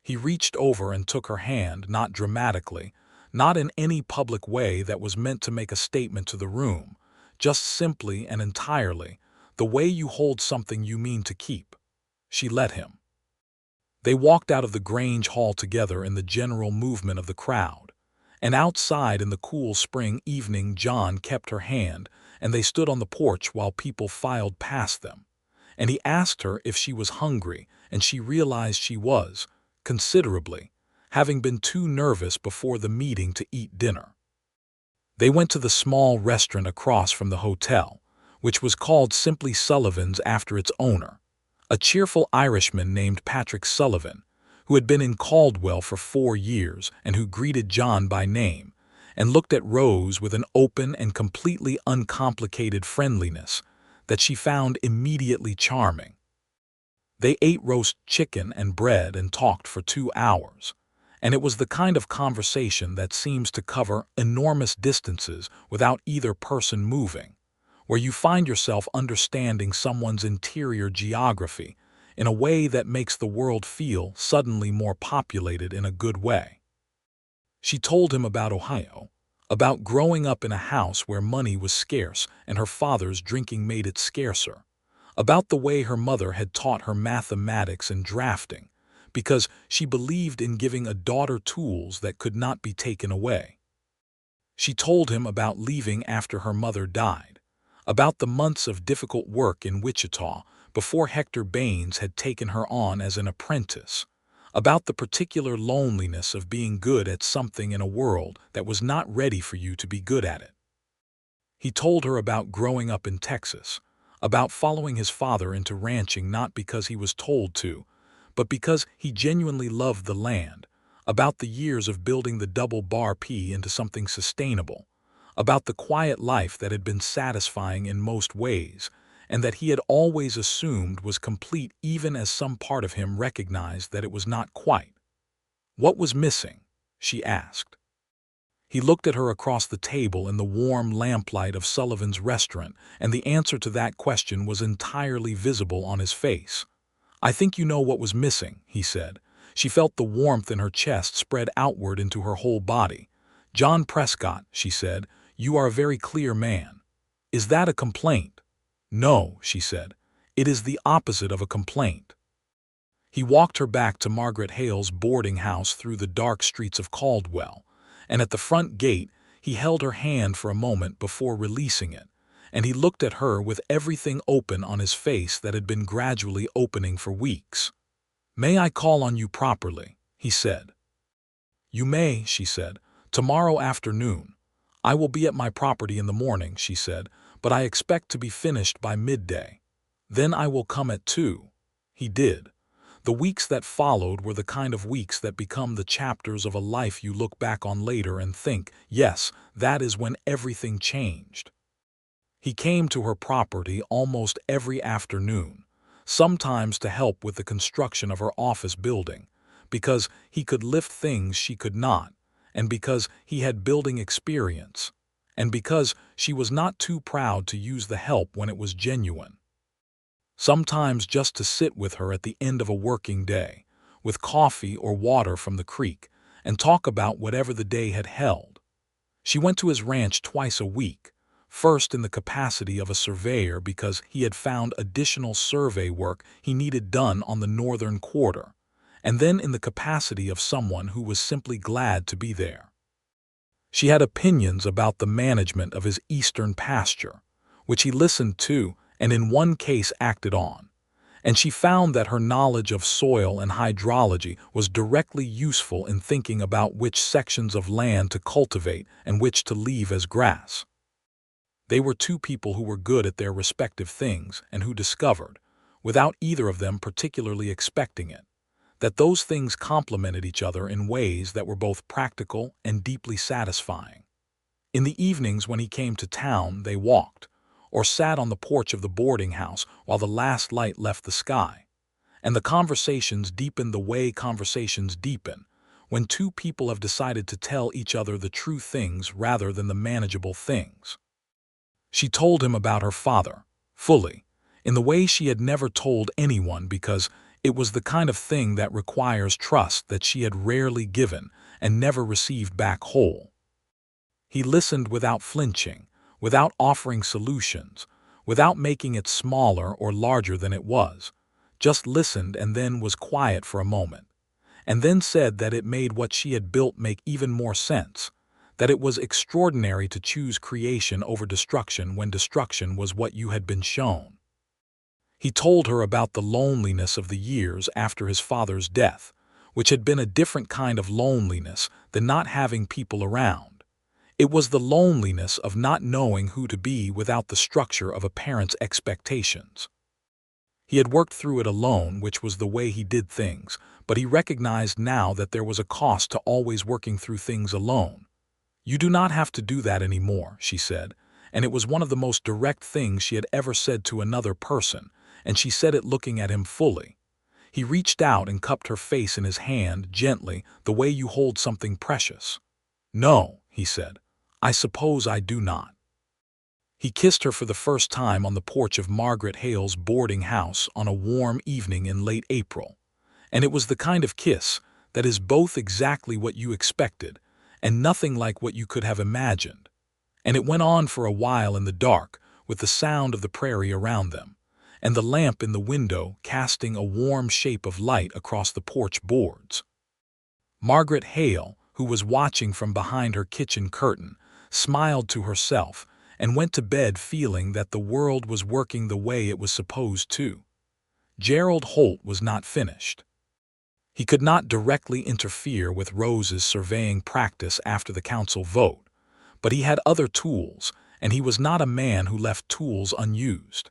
He reached over and took her hand, not dramatically, not in any public way that was meant to make a statement to the room, just simply and entirely, the way you hold something you mean to keep. She let him. They walked out of the Grange Hall together in the general movement of the crowd, and outside in the cool spring evening John kept her hand, and they stood on the porch while people filed past them, and he asked her if she was hungry, and she realized she was, considerably, having been too nervous before the meeting to eat dinner. They went to the small restaurant across from the hotel, which was called simply Sullivan's after its owner, a cheerful Irishman named Patrick Sullivan, who had been in Caldwell for 4 years and who greeted John by name and looked at Rose with an open and completely uncomplicated friendliness that she found immediately charming. They ate roast chicken and bread and talked for 2 hours. And it was the kind of conversation that seems to cover enormous distances without either person moving, where you find yourself understanding someone's interior geography in a way that makes the world feel suddenly more populated in a good way. She told him about Ohio, about growing up in a house where money was scarce and her father's drinking made it scarcer, about the way her mother had taught her mathematics and drafting, because she believed in giving a daughter tools that could not be taken away. She told him about leaving after her mother died, about the months of difficult work in Wichita before Hector Baines had taken her on as an apprentice, about the particular loneliness of being good at something in a world that was not ready for you to be good at it. He told her about growing up in Texas, about following his father into ranching not because he was told to, but because he genuinely loved the land, about the years of building the double bar P into something sustainable, about the quiet life that had been satisfying in most ways, and that he had always assumed was complete even as some part of him recognized that it was not quite. "What was missing?" she asked. He looked at her across the table in the warm lamplight of Sullivan's restaurant, and the answer to that question was entirely visible on his face. "I think you know what was missing," he said. She felt the warmth in her chest spread outward into her whole body. "John Prescott," she said, "you are a very clear man." "Is that a complaint?" "No," she said. "It is the opposite of a complaint." He walked her back to Margaret Hale's boarding house through the dark streets of Caldwell, and at the front gate he held her hand for a moment before releasing it, and he looked at her with everything open on his face that had been gradually opening for weeks. "May I call on you properly?" he said. "You may," she said. "Tomorrow afternoon. I will be at my property in the morning," she said, "but I expect to be finished by midday. Then I will come at 2. He did. The weeks that followed were the kind of weeks that become the chapters of a life you look back on later and think, yes, that is when everything changed. He came to her property almost every afternoon, sometimes to help with the construction of her office building, because he could lift things she could not, and because he had building experience, and because she was not too proud to use the help when it was genuine. Sometimes just to sit with her at the end of a working day, with coffee or water from the creek, and talk about whatever the day had held. She went to his ranch twice a week, first in the capacity of a surveyor because he had found additional survey work he needed done on the northern quarter, and then in the capacity of someone who was simply glad to be there. She had opinions about the management of his eastern pasture, which he listened to and in one case acted on, and she found that her knowledge of soil and hydrology was directly useful in thinking about which sections of land to cultivate and which to leave as grass. They were two people who were good at their respective things and who discovered, without either of them particularly expecting it, that those things complemented each other in ways that were both practical and deeply satisfying. In the evenings when he came to town, they walked, or sat on the porch of the boarding house while the last light left the sky, and the conversations deepened the way conversations deepen when two people have decided to tell each other the true things rather than the manageable things. She told him about her father, fully, in the way she had never told anyone because it was the kind of thing that requires trust that she had rarely given and never received back whole. He listened without flinching, without offering solutions, without making it smaller or larger than it was, just listened and then was quiet for a moment, and then said that it made what she had built make even more sense, that it was extraordinary to choose creation over destruction when destruction was what you had been shown. He told her about the loneliness of the years after his father's death, which had been a different kind of loneliness than not having people around. It was the loneliness of not knowing who to be without the structure of a parent's expectations. He had worked through it alone, which was the way he did things, but he recognized now that there was a cost to always working through things alone. "You do not have to do that anymore," she said, and it was one of the most direct things she had ever said to another person, and she said it looking at him fully. He reached out and cupped her face in his hand gently, the way you hold something precious. "No," he said, "I suppose I do not." He kissed her for the first time on the porch of Margaret Hale's boarding house on a warm evening in late April, and it was the kind of kiss that is both exactly what you expected and nothing like what you could have imagined. And it went on for a while in the dark, with the sound of the prairie around them, and the lamp in the window casting a warm shape of light across the porch boards. Margaret Hale, who was watching from behind her kitchen curtain, smiled to herself and went to bed feeling that the world was working the way it was supposed to. Gerald Holt was not finished. He could not directly interfere with Rose's surveying practice after the council vote, but he had other tools, and he was not a man who left tools unused.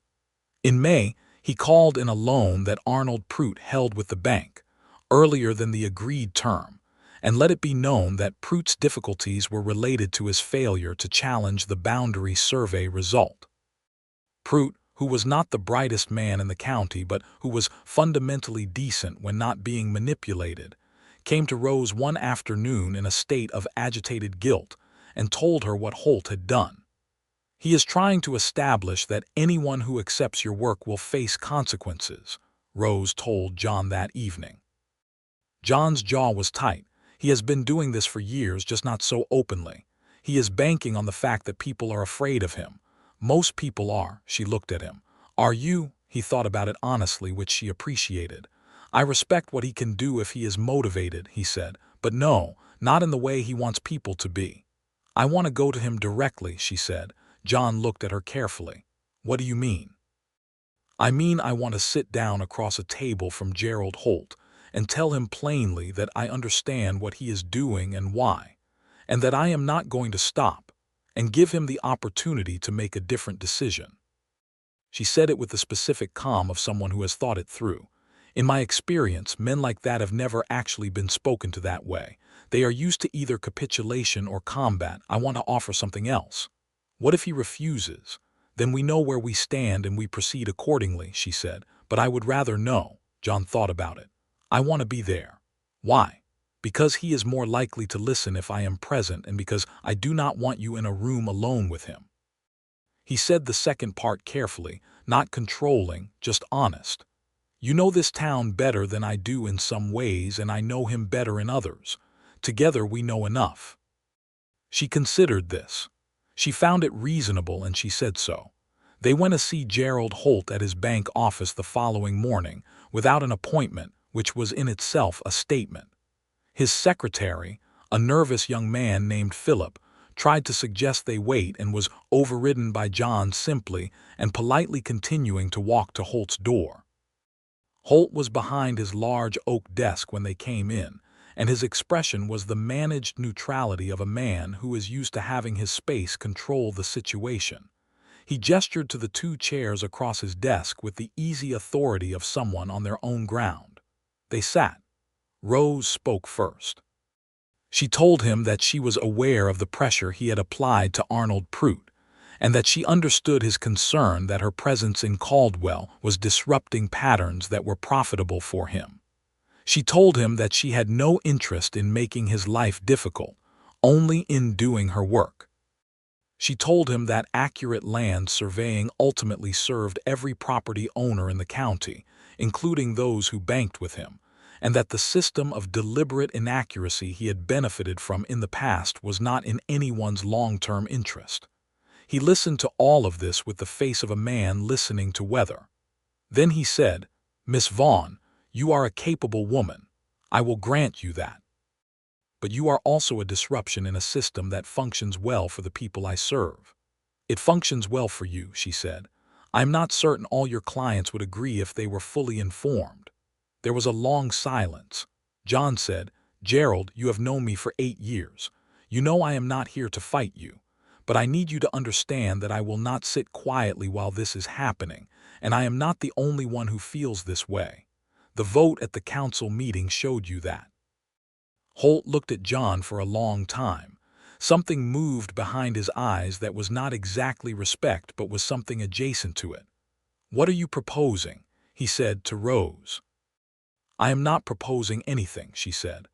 In May, he called in a loan that Arnold Prout held with the bank, earlier than the agreed term, and let it be known that Prout's difficulties were related to his failure to challenge the boundary survey result. Prout, who was not the brightest man in the county but who was fundamentally decent when not being manipulated, came to Rose one afternoon in a state of agitated guilt and told her what Holt had done. "He is trying to establish that anyone who accepts your work will face consequences," Rose told John that evening. John's jaw was tight. "He has been doing this for years, just not so openly. He is banking on the fact that people are afraid of him. Most people are." She looked at him. "Are you?" He thought about it honestly, which she appreciated. "I respect what he can do if he is motivated," he said, "but no, not in the way he wants people to be." "I want to go to him directly," she said. John looked at her carefully. "What do you mean?" "I mean I want to sit down across a table from Gerald Holt and tell him plainly that I understand what he is doing and why, and that I am not going to stop, and give him the opportunity to make a different decision. She said it with the specific calm of someone who has thought it through. In my experience, men like that have never actually been spoken to that way. They are used to either capitulation or combat. I want to offer something else. What if he refuses? Then we know where we stand and we proceed accordingly, she said. But I would rather know. John thought about it. I want to be there. Why? Because he is more likely to listen if I am present, and because I do not want you in a room alone with him. He said the second part carefully, not controlling, just honest. You know this town better than I do in some ways, and I know him better in others. Together we know enough. She considered this. She found it reasonable, and she said so. They went to see Gerald Holt at his bank office the following morning, without an appointment, which was in itself a statement. His secretary, a nervous young man named Philip, tried to suggest they wait and was overridden by John simply and politely continuing to walk to Holt's door. Holt was behind his large oak desk when they came in, and his expression was the managed neutrality of a man who is used to having his space control the situation. He gestured to the two chairs across his desk with the easy authority of someone on their own ground. They sat. Rose spoke first. She told him that she was aware of the pressure he had applied to Arnold Prout, and that she understood his concern that her presence in Caldwell was disrupting patterns that were profitable for him. She told him that she had no interest in making his life difficult, only in doing her work. She told him that accurate land surveying ultimately served every property owner in the county, including those who banked with him, and that the system of deliberate inaccuracy he had benefited from in the past was not in anyone's long-term interest. He listened to all of this with the face of a man listening to weather. Then he said, "Miss Vaughn, you are a capable woman. I will grant you that. But you are also a disruption in a system that functions well for the people I serve." "It functions well for you," she said. "I am not certain all your clients would agree if they were fully informed." There was a long silence. John said, "Gerald, you have known me for 8 years. You know I am not here to fight you. But I need you to understand that I will not sit quietly while this is happening, and I am not the only one who feels this way. The vote at the council meeting showed you that." Holt looked at John for a long time. Something moved behind his eyes that was not exactly respect but was something adjacent to it. "What are you proposing?" he said to Rose. "I am not proposing anything," she said.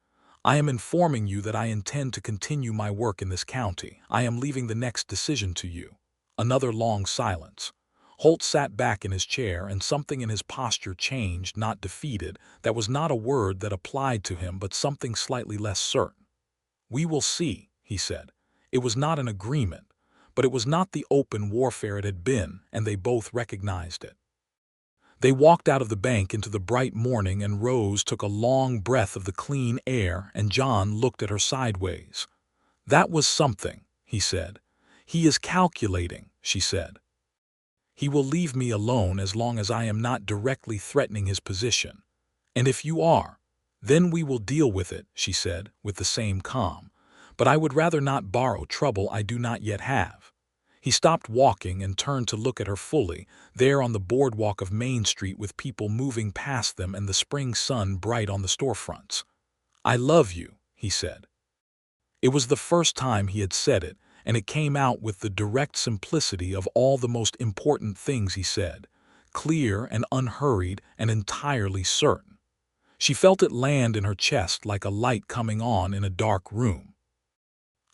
"I am informing you that I intend to continue my work in this county. I am leaving the next decision to you." Another long silence. Holt sat back in his chair, and something in his posture changed, not defeated. That was not a word that applied to him, but something slightly less certain. "We will see," he said. It was not an agreement, but it was not the open warfare it had been, and they both recognized it. They walked out of the bank into the bright morning, and Rose took a long breath of the clean air, and John looked at her sideways. "That was something," he said. "He is calculating," she said. "He will leave me alone as long as I am not directly threatening his position. And if you are, then we will deal with it," she said, with the same calm. "But I would rather not borrow trouble I do not yet have." He stopped walking and turned to look at her fully, there on the boardwalk of Main Street with people moving past them and the spring sun bright on the storefronts. "I love you," he said. It was the first time he had said it, and it came out with the direct simplicity of all the most important things he said, clear and unhurried and entirely certain. She felt it land in her chest like a light coming on in a dark room.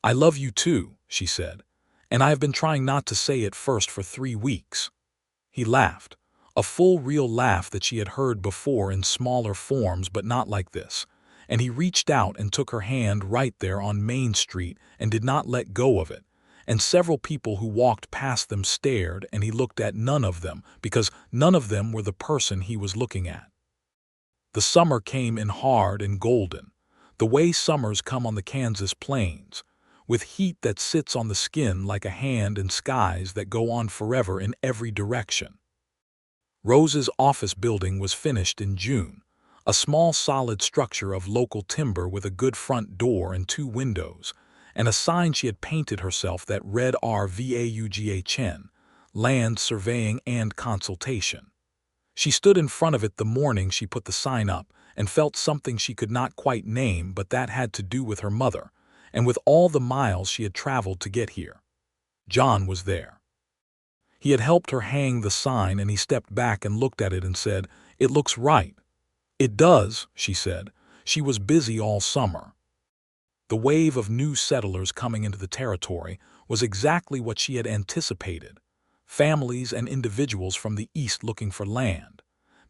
"I love you too," she said, "and I have been trying not to say it first for 3 weeks." He laughed, a full real laugh that she had heard before in smaller forms but not like this, and he reached out and took her hand right there on Main Street and did not let go of it, and several people who walked past them stared, and he looked at none of them because none of them were the person he was looking at. The summer came in hard and golden, the way summers come on the Kansas plains, with heat that sits on the skin like a hand and skies that go on forever in every direction. Rose's office building was finished in June, a small solid structure of local timber with a good front door and 2 windows, and a sign she had painted herself that read RVAUGHN, Land Surveying and Consultation. She stood in front of it the morning she put the sign up and felt something she could not quite name, but that had to do with her mother, and with all the miles she had traveled to get here. John was there. He had helped her hang the sign, and he stepped back and looked at it and said, "It looks right." "It does," she said. She was busy all summer. The wave of new settlers coming into the territory was exactly what she had anticipated. Families and individuals from the east looking for land,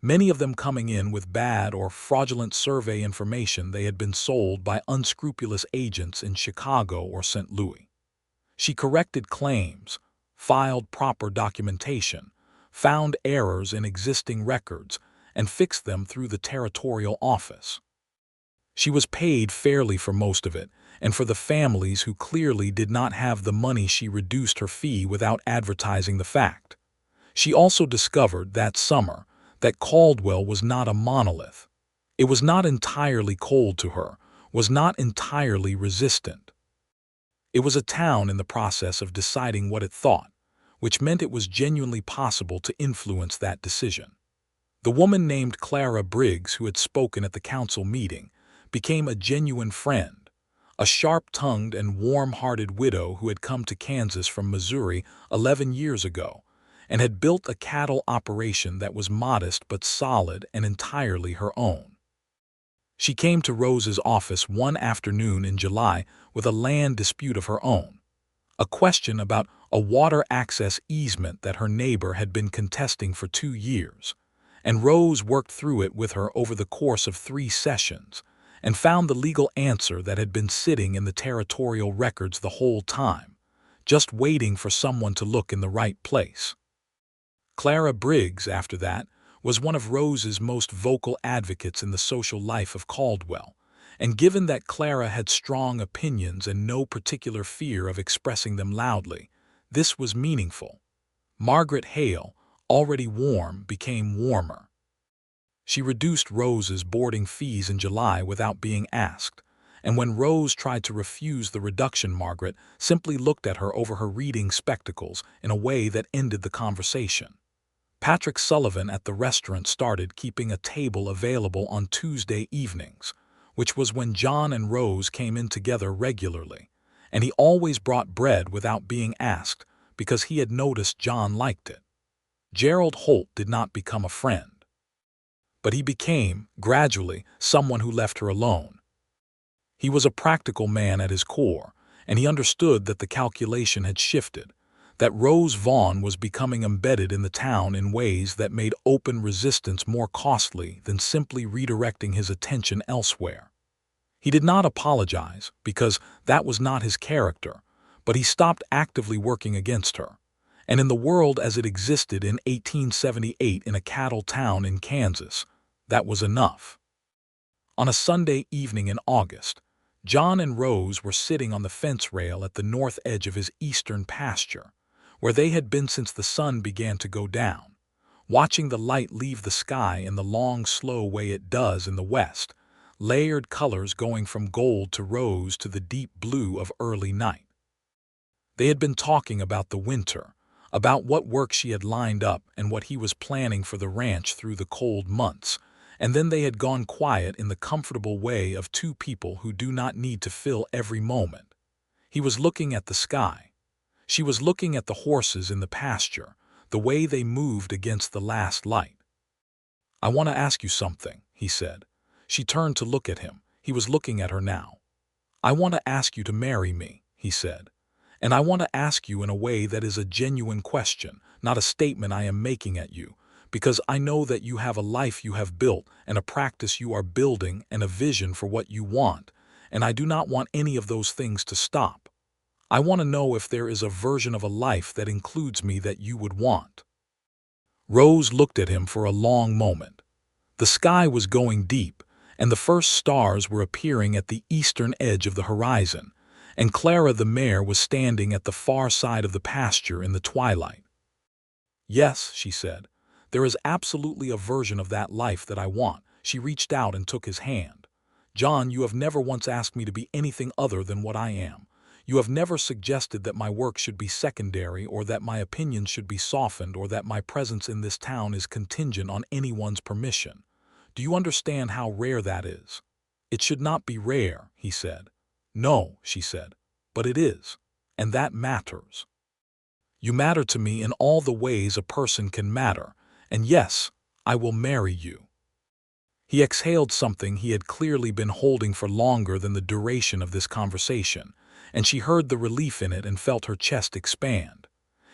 many of them coming in with bad or fraudulent survey information they had been sold by unscrupulous agents in Chicago or St. Louis. She corrected claims, filed proper documentation, found errors in existing records, and fixed them through the territorial office. She was paid fairly for most of it, and for the families who clearly did not have the money she reduced her fee without advertising the fact. She also discovered that summer that Caldwell was not a monolith. It was not entirely cold to her, was not entirely resistant. It was a town in the process of deciding what it thought, which meant it was genuinely possible to influence that decision. The woman named Clara Briggs, who had spoken at the council meeting, became a genuine friend, a sharp-tongued and warm-hearted widow who had come to Kansas from Missouri 11 years ago and had built a cattle operation that was modest but solid and entirely her own. She came to Rose's office one afternoon in July with a land dispute of her own, a question about a water access easement that her neighbor had been contesting for 2 years, and Rose worked through it with her over the course of 3 sessions and found the legal answer that had been sitting in the territorial records the whole time, just waiting for someone to look in the right place. Clara Briggs, after that, was one of Rose's most vocal advocates in the social life of Caldwell, and given that Clara had strong opinions and no particular fear of expressing them loudly, this was meaningful. Margaret Hale, already warm, became warmer. She reduced Rose's boarding fees in July without being asked, and when Rose tried to refuse the reduction, Margaret simply looked at her over her reading spectacles in a way that ended the conversation. Patrick Sullivan at the restaurant started keeping a table available on Tuesday evenings, which was when John and Rose came in together regularly, and he always brought bread without being asked because he had noticed John liked it. Gerald Holt did not become a friend, but he became, gradually, someone who left her alone. He was a practical man at his core, and he understood that the calculation had shifted, that Rose Vaughn was becoming embedded in the town in ways that made open resistance more costly than simply redirecting his attention elsewhere. He did not apologize, because that was not his character, but he stopped actively working against her. And in the world as it existed in 1878 in a cattle town in Kansas, that was enough. On a Sunday evening in August, John and Rose were sitting on the fence rail at the north edge of his eastern pasture, where they had been since the sun began to go down, watching the light leave the sky in the long, slow way it does in the west, layered colors going from gold to rose to the deep blue of early night. They had been talking about the winter, about what work she had lined up and what he was planning for the ranch through the cold months, and then they had gone quiet in the comfortable way of 2 people who do not need to fill every moment. He was looking at the sky. She was looking at the horses in the pasture, the way they moved against the last light. "I want to ask you something," he said. She turned to look at him. He was looking at her now. "I want to ask you to marry me," he said. "And I want to ask you in a way that is a genuine question, not a statement I am making at you, because I know that you have a life you have built and a practice you are building and a vision for what you want, and I do not want any of those things to stop. I want to know if there is a version of a life that includes me that you would want." Rose looked at him for a long moment. The sky was going deep, and the first stars were appearing at the eastern edge of the horizon, and Clara the mare was standing at the far side of the pasture in the twilight. "Yes," she said, "there is absolutely a version of that life that I want. She reached out and took his hand. "John, you have never once asked me to be anything other than what I am. You have never suggested that my work should be secondary or that my opinions should be softened or that my presence in this town is contingent on anyone's permission. Do you understand how rare that is?" "It should not be rare," he said. "No," she said, "but it is, and that matters. You matter to me in all the ways a person can matter, and yes, I will marry you." He exhaled something he had clearly been holding for longer than the duration of this conversation, and she heard the relief in it and felt her chest expand.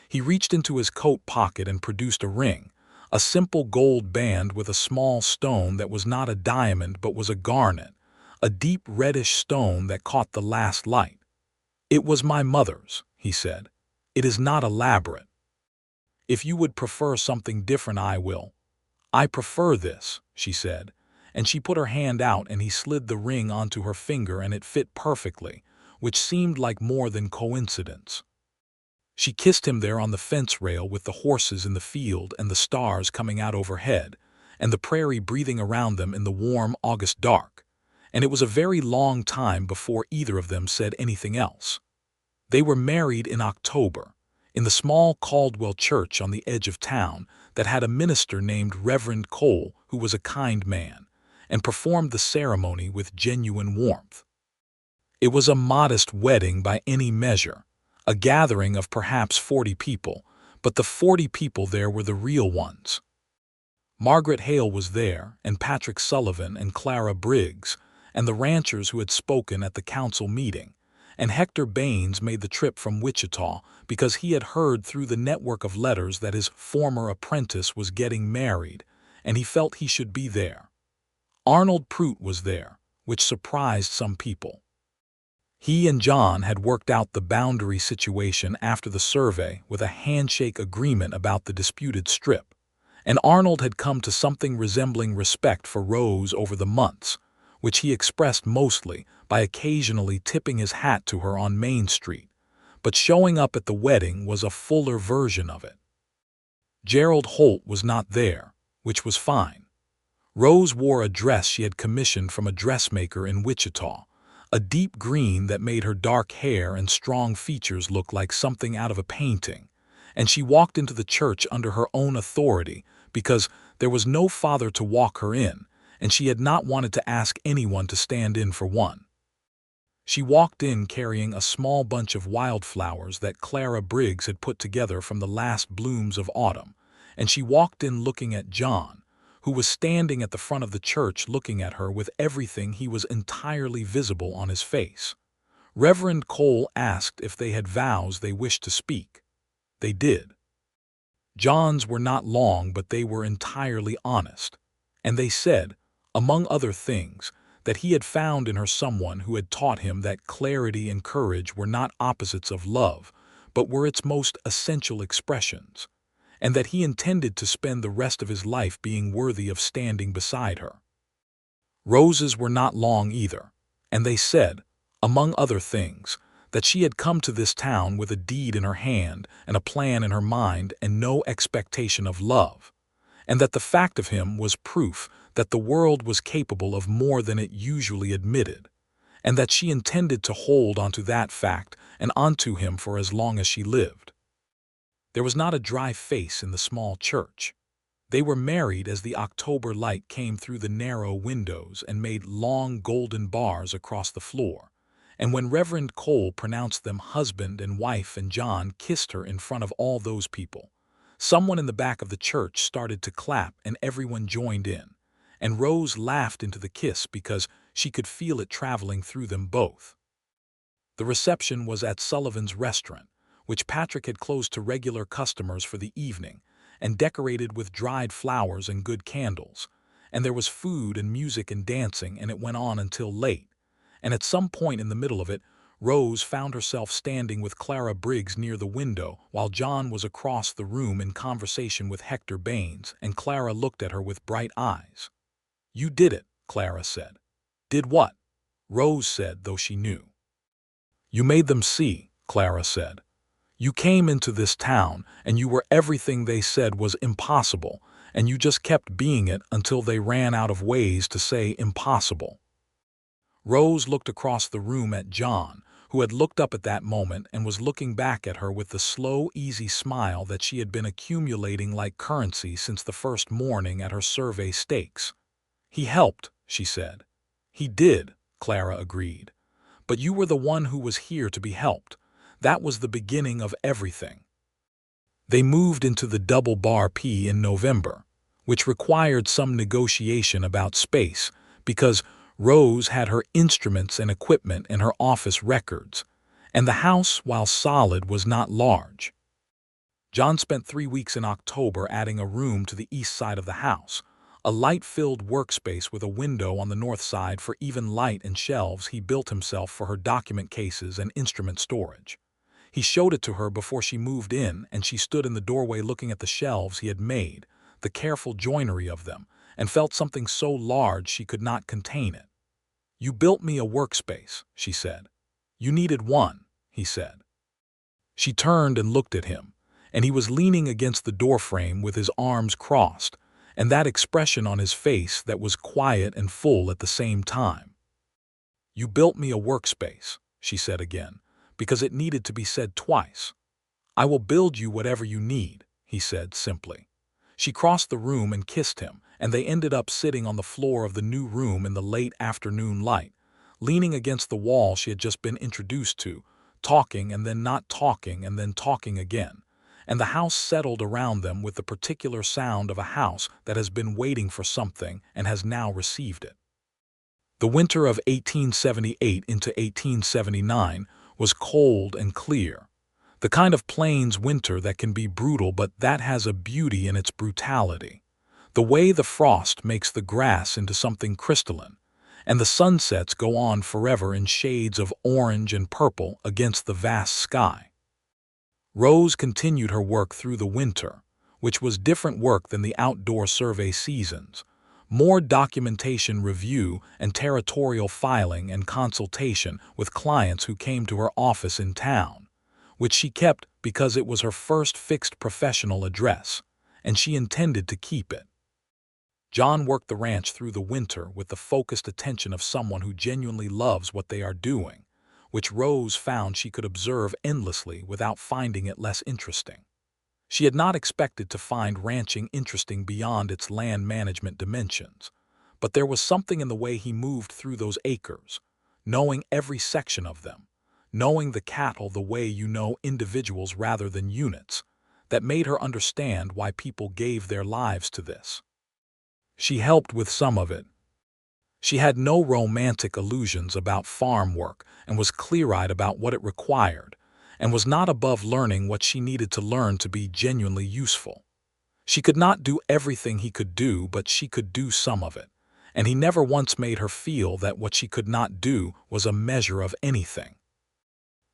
He reached into his coat pocket and produced a ring, a simple gold band with a small stone that was not a diamond but was a garnet, a deep reddish stone that caught the last light. "It was my mother's," he said. "It is not elaborate. If you would prefer something different, I will." "I prefer this," she said, and she put her hand out and he slid the ring onto her finger and it fit perfectly, which seemed like more than coincidence. She kissed him there on the fence rail with the horses in the field and the stars coming out overhead, and the prairie breathing around them in the warm August dark, and it was a very long time before either of them said anything else. They were married in October, in the small Caldwell church on the edge of town that had a minister named Reverend Cole who was a kind man, and performed the ceremony with genuine warmth. It was a modest wedding by any measure, a gathering of perhaps 40 people, but the 40 people there were the real ones. Margaret Hale was there, and Patrick Sullivan and Clara Briggs, and the ranchers who had spoken at the council meeting, and Hector Baines made the trip from Wichita because he had heard through the network of letters that his former apprentice was getting married, and he felt he should be there. Arnold Prout was there, which surprised some people. He and John had worked out the boundary situation after the survey with a handshake agreement about the disputed strip, and Arnold had come to something resembling respect for Rose over the months, which he expressed mostly by occasionally tipping his hat to her on Main Street, but showing up at the wedding was a fuller version of it. Gerald Holt was not there, which was fine. Rose wore a dress she had commissioned from a dressmaker in Wichita, a deep green that made her dark hair and strong features look like something out of a painting, and she walked into the church under her own authority because there was no father to walk her in, and she had not wanted to ask anyone to stand in for one. She walked in carrying a small bunch of wildflowers that Clara Briggs had put together from the last blooms of autumn, and she walked in looking at John, who was standing at the front of the church looking at her with everything he was entirely visible on his face. Reverend Cole asked if they had vows they wished to speak. They did. John's were not long, but they were entirely honest, and they said, among other things, that he had found in her someone who had taught him that clarity and courage were not opposites of love, but were its most essential expressions, and that he intended to spend the rest of his life being worthy of standing beside her. Rose's were not long either, and they said, among other things, that she had come to this town with a deed in her hand and a plan in her mind and no expectation of love, and that the fact of him was proof that the world was capable of more than it usually admitted, and that she intended to hold onto that fact and onto him for as long as she lived. There was not a dry face in the small church. They were married as the October light came through the narrow windows and made long golden bars across the floor, and when Reverend Cole pronounced them husband and wife and John kissed her in front of all those people, someone in the back of the church started to clap and everyone joined in, and Rose laughed into the kiss because she could feel it traveling through them both. The reception was at Sullivan's restaurant, which Patrick had closed to regular customers for the evening, and decorated with dried flowers and good candles, and there was food and music and dancing, and it went on until late, and at some point in the middle of it, Rose found herself standing with Clara Briggs near the window while John was across the room in conversation with Hector Baines, and Clara looked at her with bright eyes. "You did it," Clara said. "Did what?" Rose said, though she knew. "You made them see," Clara said. "You came into this town, and you were everything they said was impossible, and you just kept being it until they ran out of ways to say impossible. Rose looked across the room at John, who had looked up at that moment and was looking back at her with the slow, easy smile that she had been accumulating like currency since the first morning at her survey stakes. "He helped," she said. "He did," Clara agreed. "But you were the one who was here to be helped. That was the beginning of everything." They moved into the double bar P in November, which required some negotiation about space, because Rose had her instruments and equipment and her office records, and the house, while solid, was not large. John spent 3 weeks in October adding a room to the east side of the house, a light-filled workspace with a window on the north side for even light and shelves he built himself for her document cases and instrument storage. He showed it to her before she moved in, and she stood in the doorway looking at the shelves he had made, the careful joinery of them, and felt something so large she could not contain it. "You built me a workspace," she said. "You needed one," he said. She turned and looked at him, and he was leaning against the doorframe with his arms crossed, and that expression on his face that was quiet and full at the same time. "You built me a workspace," she said again, because it needed to be said twice. "I will build you whatever you need," he said simply. She crossed the room and kissed him, and they ended up sitting on the floor of the new room in the late afternoon light, leaning against the wall she had just been introduced to, talking and then not talking and then talking again, and the house settled around them with the particular sound of a house that has been waiting for something and has now received it. The winter of 1878 into 1879 was cold and clear, the kind of plains winter that can be brutal but that has a beauty in its brutality. The way the frost makes the grass into something crystalline, and the sunsets go on forever in shades of orange and purple against the vast sky. Rose continued her work through the winter, which was different work than the outdoor survey seasons, more documentation review and territorial filing and consultation with clients who came to her office in town, which she kept because it was her first fixed professional address, and she intended to keep it. John worked the ranch through the winter with the focused attention of someone who genuinely loves what they are doing, which Rose found she could observe endlessly without finding it less interesting. She had not expected to find ranching interesting beyond its land management dimensions, but there was something in the way he moved through those acres, knowing every section of them, knowing the cattle the way you know individuals rather than units, that made her understand why people gave their lives to this. She helped with some of it. She had no romantic illusions about farm work and was clear-eyed about what it required, and was not above learning what she needed to learn to be genuinely useful. She could not do everything he could do, but she could do some of it, and he never once made her feel that what she could not do was a measure of anything.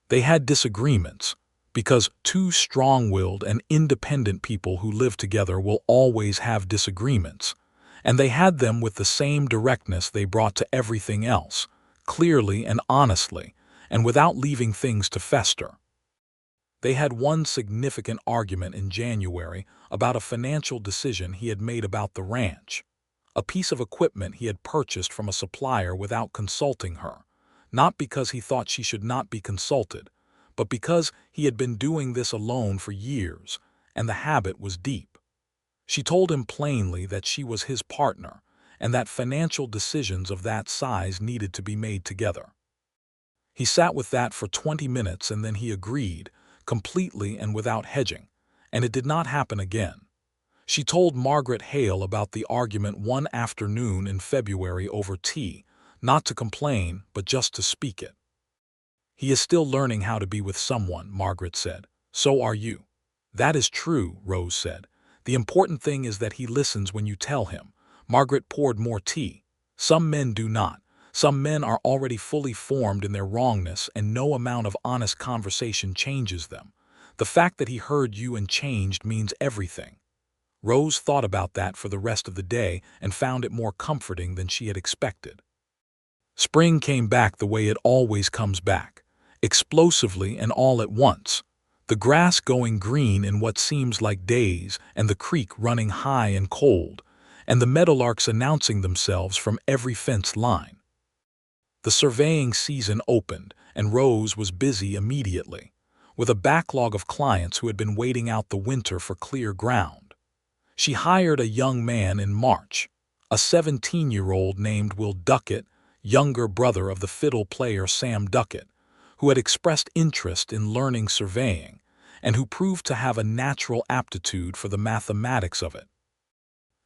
They had disagreements, because two strong-willed and independent people who live together will always have disagreements, and they had them with the same directness they brought to everything else, clearly and honestly, and without leaving things to fester. They had one significant argument in January about a financial decision he had made about the ranch, a piece of equipment he had purchased from a supplier without consulting her, not because he thought she should not be consulted, but because he had been doing this alone for years, and the habit was deep. She told him plainly that she was his partner, and that financial decisions of that size needed to be made together. He sat with that for 20 minutes and then he agreed, completely and without hedging, and it did not happen again. She told Margaret Hale about the argument one afternoon in February over tea, not to complain, but just to speak it. "He is still learning how to be with someone," Margaret said. "So are you." "That is true," Rose said. "The important thing is that he listens when you tell him." Margaret poured more tea. "Some men do not. Some men are already fully formed in their wrongness, and no amount of honest conversation changes them. The fact that he heard you and changed means everything." Rose thought about that for the rest of the day and found it more comforting than she had expected. Spring came back the way it always comes back, explosively and all at once. The grass going green in what seems like days, and the creek running high and cold, and the meadowlarks announcing themselves from every fence line. The surveying season opened, and Rose was busy immediately, with a backlog of clients who had been waiting out the winter for clear ground. She hired a young man in March, a 17-year-old named Will Duckett, younger brother of the fiddle player Sam Duckett, who had expressed interest in learning surveying and who proved to have a natural aptitude for the mathematics of it.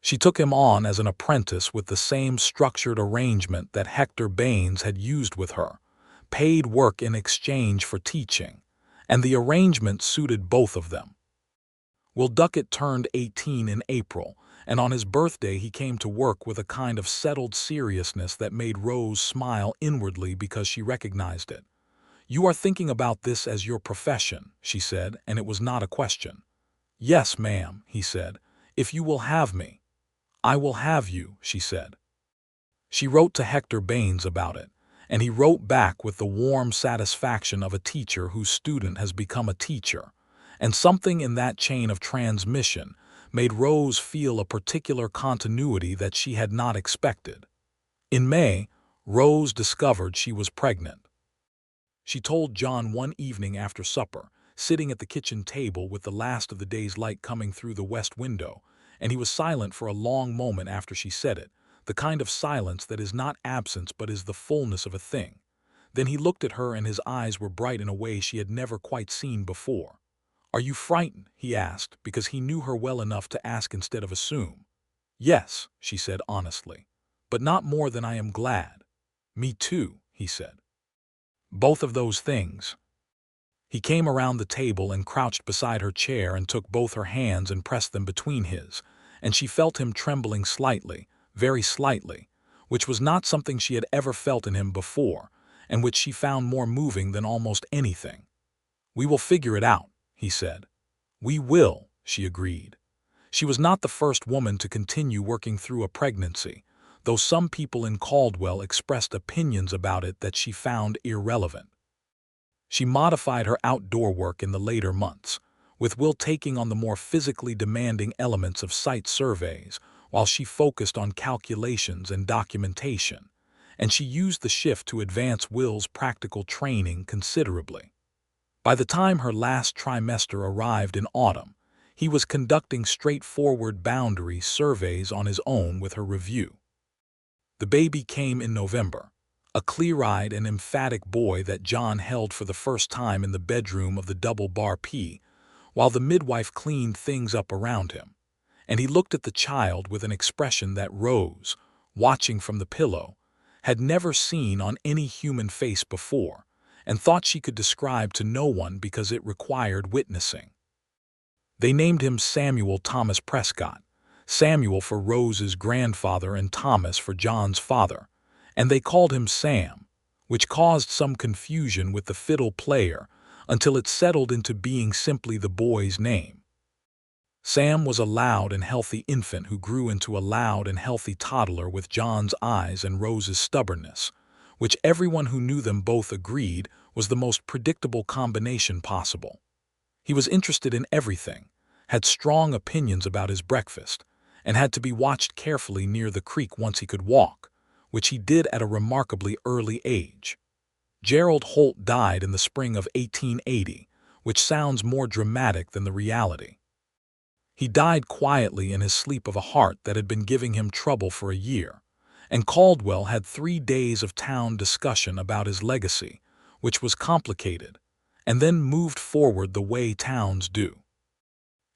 She took him on as an apprentice with the same structured arrangement that Hector Baines had used with her, paid work in exchange for teaching, and the arrangement suited both of them. Will Duckett turned 18 in April, and on his birthday he came to work with a kind of settled seriousness that made Rose smile inwardly because she recognized it. "You are thinking about this as your profession," she said, and it was not a question. "Yes, ma'am," he said, "if you will have me." "I will have you," she said. She wrote to Hector Baines about it, and he wrote back with the warm satisfaction of a teacher whose student has become a teacher, and something in that chain of transmission made Rose feel a particular continuity that she had not expected. In May, Rose discovered she was pregnant. She told John one evening after supper, sitting at the kitchen table with the last of the day's light coming through the west window, and he was silent for a long moment after she said it, the kind of silence that is not absence but is the fullness of a thing. Then he looked at her and his eyes were bright in a way she had never quite seen before. "Are you frightened?" he asked, because he knew her well enough to ask instead of assume. "Yes," she said honestly, "but not more than I am glad." "Me too," he said. "Both of those things." He came around the table and crouched beside her chair and took both her hands and pressed them between his, and she felt him trembling slightly, very slightly, which was not something she had ever felt in him before, and which she found more moving than almost anything. "We will figure it out," he said. "We will," she agreed. She was not the first woman to continue working through a pregnancy, though some people in Caldwell expressed opinions about it that she found irrelevant. She modified her outdoor work in the later months, with Will taking on the more physically demanding elements of site surveys, while she focused on calculations and documentation, and she used the shift to advance Will's practical training considerably. By the time her last trimester arrived in autumn, he was conducting straightforward boundary surveys on his own with her review. The baby came in November, a clear-eyed and emphatic boy that John held for the first time in the bedroom of the double-bar P, while the midwife cleaned things up around him, and he looked at the child with an expression that Rose, watching from the pillow, had never seen on any human face before, and thought she could describe to no one because it required witnessing. They named him Samuel Thomas Prescott, Samuel for Rose's grandfather and Thomas for John's father, and they called him Sam, which caused some confusion with the fiddle player until it settled into being simply the boy's name. Sam was a loud and healthy infant who grew into a loud and healthy toddler with John's eyes and Rose's stubbornness, which everyone who knew them both agreed was the most predictable combination possible. He was interested in everything, had strong opinions about his breakfast, and had to be watched carefully near the creek once he could walk, which he did at a remarkably early age. Gerald Holt died in the spring of 1880, which sounds more dramatic than the reality. He died quietly in his sleep of a heart that had been giving him trouble for a year, and Caldwell had 3 days of town discussion about his legacy, which was complicated, and then moved forward the way towns do.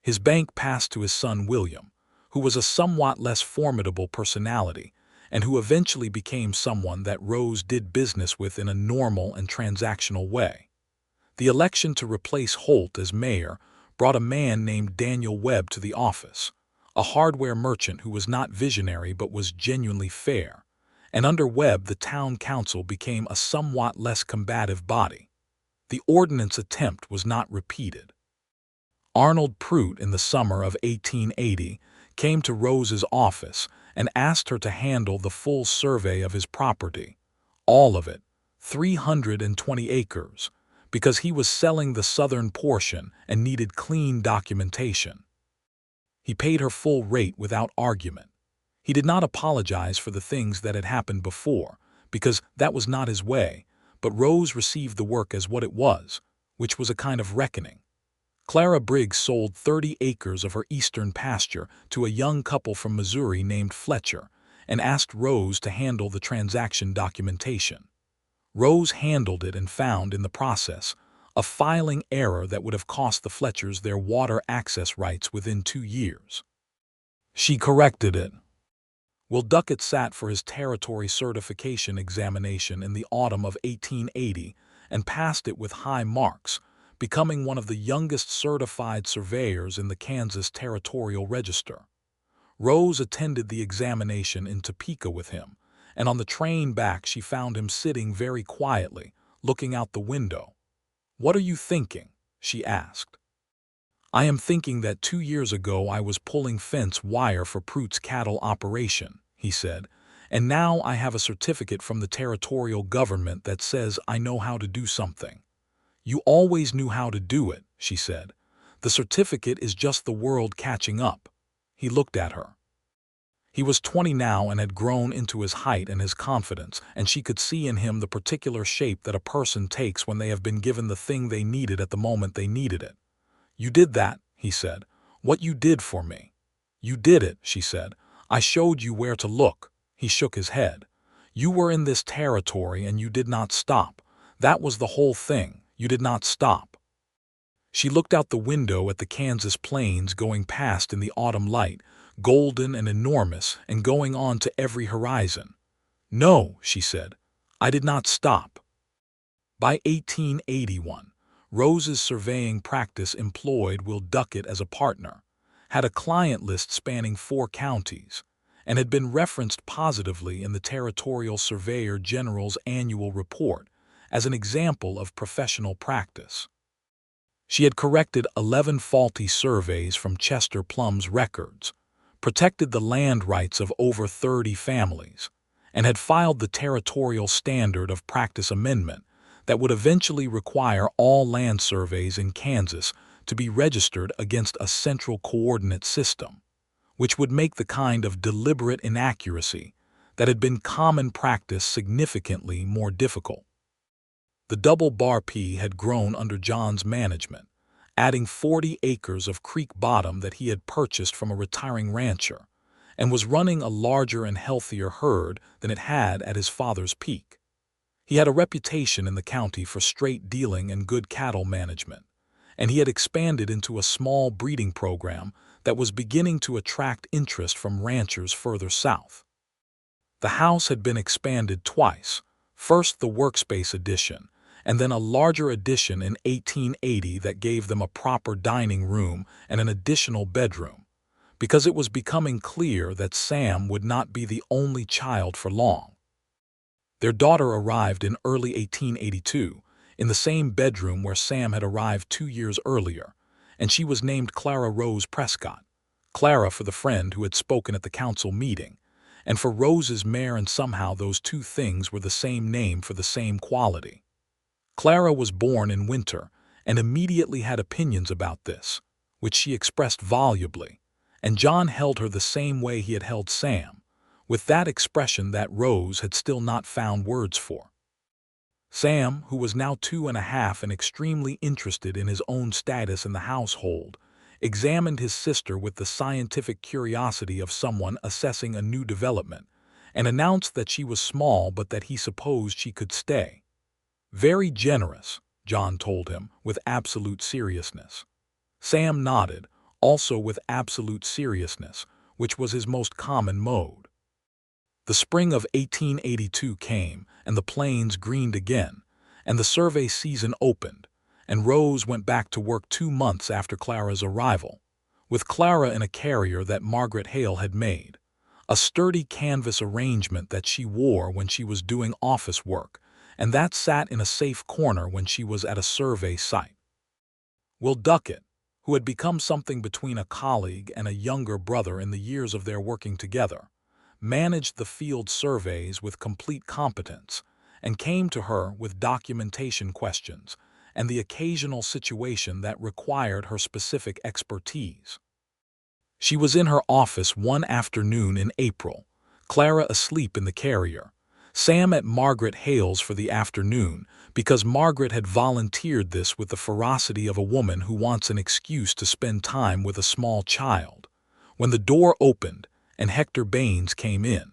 His bank passed to his son William, who was a somewhat less formidable personality, and who eventually became someone that Rose did business with in a normal and transactional way. The election to replace Holt as mayor brought a man named Daniel Webb to the office, a hardware merchant who was not visionary but was genuinely fair, and under Webb the town council became a somewhat less combative body. The ordinance attempt was not repeated. Arnold Prout in the summer of 1880 came to Rose's office and asked her to handle the full survey of his property, all of it, 320 acres, because he was selling the southern portion and needed clean documentation. He paid her full rate without argument. He did not apologize for the things that had happened before, because that was not his way, but Rose received the work as what it was, which was a kind of reckoning. Clara Briggs sold 30 acres of her eastern pasture to a young couple from Missouri named Fletcher and asked Rose to handle the transaction documentation. Rose handled it and found, in the process, a filing error that would have cost the Fletchers their water access rights within 2 years. She corrected it. Will Duckett sat for his territory certification examination in the autumn of 1880 and passed it with high marks, becoming one of the youngest certified surveyors in the Kansas Territorial Register. Rose attended the examination in Topeka with him, and on the train back she found him sitting very quietly, looking out the window. "What are you thinking?" she asked. "I am thinking that 2 years ago I was pulling fence wire for Pruitt's cattle operation," he said, "and now I have a certificate from the territorial government that says I know how to do something." "You always knew how to do it," she said. "The certificate is just the world catching up." He looked at her. He was 20 now and had grown into his height and his confidence, and she could see in him the particular shape that a person takes when they have been given the thing they needed at the moment they needed it. "You did that," he said. "What you did for me." "You did it," she said. "I showed you where to look." He shook his head. "You were in this territory and you did not stop. That was the whole thing. You did not stop." She looked out the window at the Kansas plains going past in the autumn light, golden and enormous and going on to every horizon. "No," she said, "I did not stop." By 1881, Rose's surveying practice employed Will Duckett as a partner, had a client list spanning 4 counties, and had been referenced positively in the Territorial Surveyor General's annual report as an example of professional practice. She had corrected 11 faulty surveys from Chester Plum's records, protected the land rights of over 30 families, and had filed the Territorial Standard of Practice Amendment that would eventually require all land surveys in Kansas to be registered against a central coordinate system, which would make the kind of deliberate inaccuracy that had been common practice significantly more difficult. The double bar P had grown under John's management, adding 40 acres of creek bottom that he had purchased from a retiring rancher, and was running a larger and healthier herd than it had at his father's peak. He had a reputation in the county for straight dealing and good cattle management, and he had expanded into a small breeding program that was beginning to attract interest from ranchers further south. The house had been expanded twice, first the workspace addition, and then a larger addition in 1880 that gave them a proper dining room and an additional bedroom, because it was becoming clear that Sam would not be the only child for long. Their daughter arrived in early 1882, in the same bedroom where Sam had arrived 2 years earlier, and she was named Clara Rose Prescott, Clara for the friend who had spoken at the council meeting, and for Rose's mare, and somehow those 2 things were the same name for the same quality. Clara was born in winter and immediately had opinions about this, which she expressed volubly, and John held her the same way he had held Sam, with that expression that Rose had still not found words for. Sam, who was now 2.5 and extremely interested in his own status in the household, examined his sister with the scientific curiosity of someone assessing a new development, and announced that she was small but that he supposed she could stay. "Very generous," John told him, with absolute seriousness. Sam nodded, also with absolute seriousness, which was his most common mode. The spring of 1882 came, and the plains greened again, and the survey season opened, and Rose went back to work 2 months after Clara's arrival, with Clara in a carrier that Margaret Hale had made, a sturdy canvas arrangement that she wore when she was doing office work, and that sat in a safe corner when she was at a survey site. Will Duckett, who had become something between a colleague and a younger brother in the years of their working together, managed the field surveys with complete competence, and came to her with documentation questions, and the occasional situation that required her specific expertise. She was in her office one afternoon in April, Clara asleep in the carrier, Sam at Margaret Hale's for the afternoon because Margaret had volunteered this with the ferocity of a woman who wants an excuse to spend time with a small child, when the door opened and Hector Baines came in.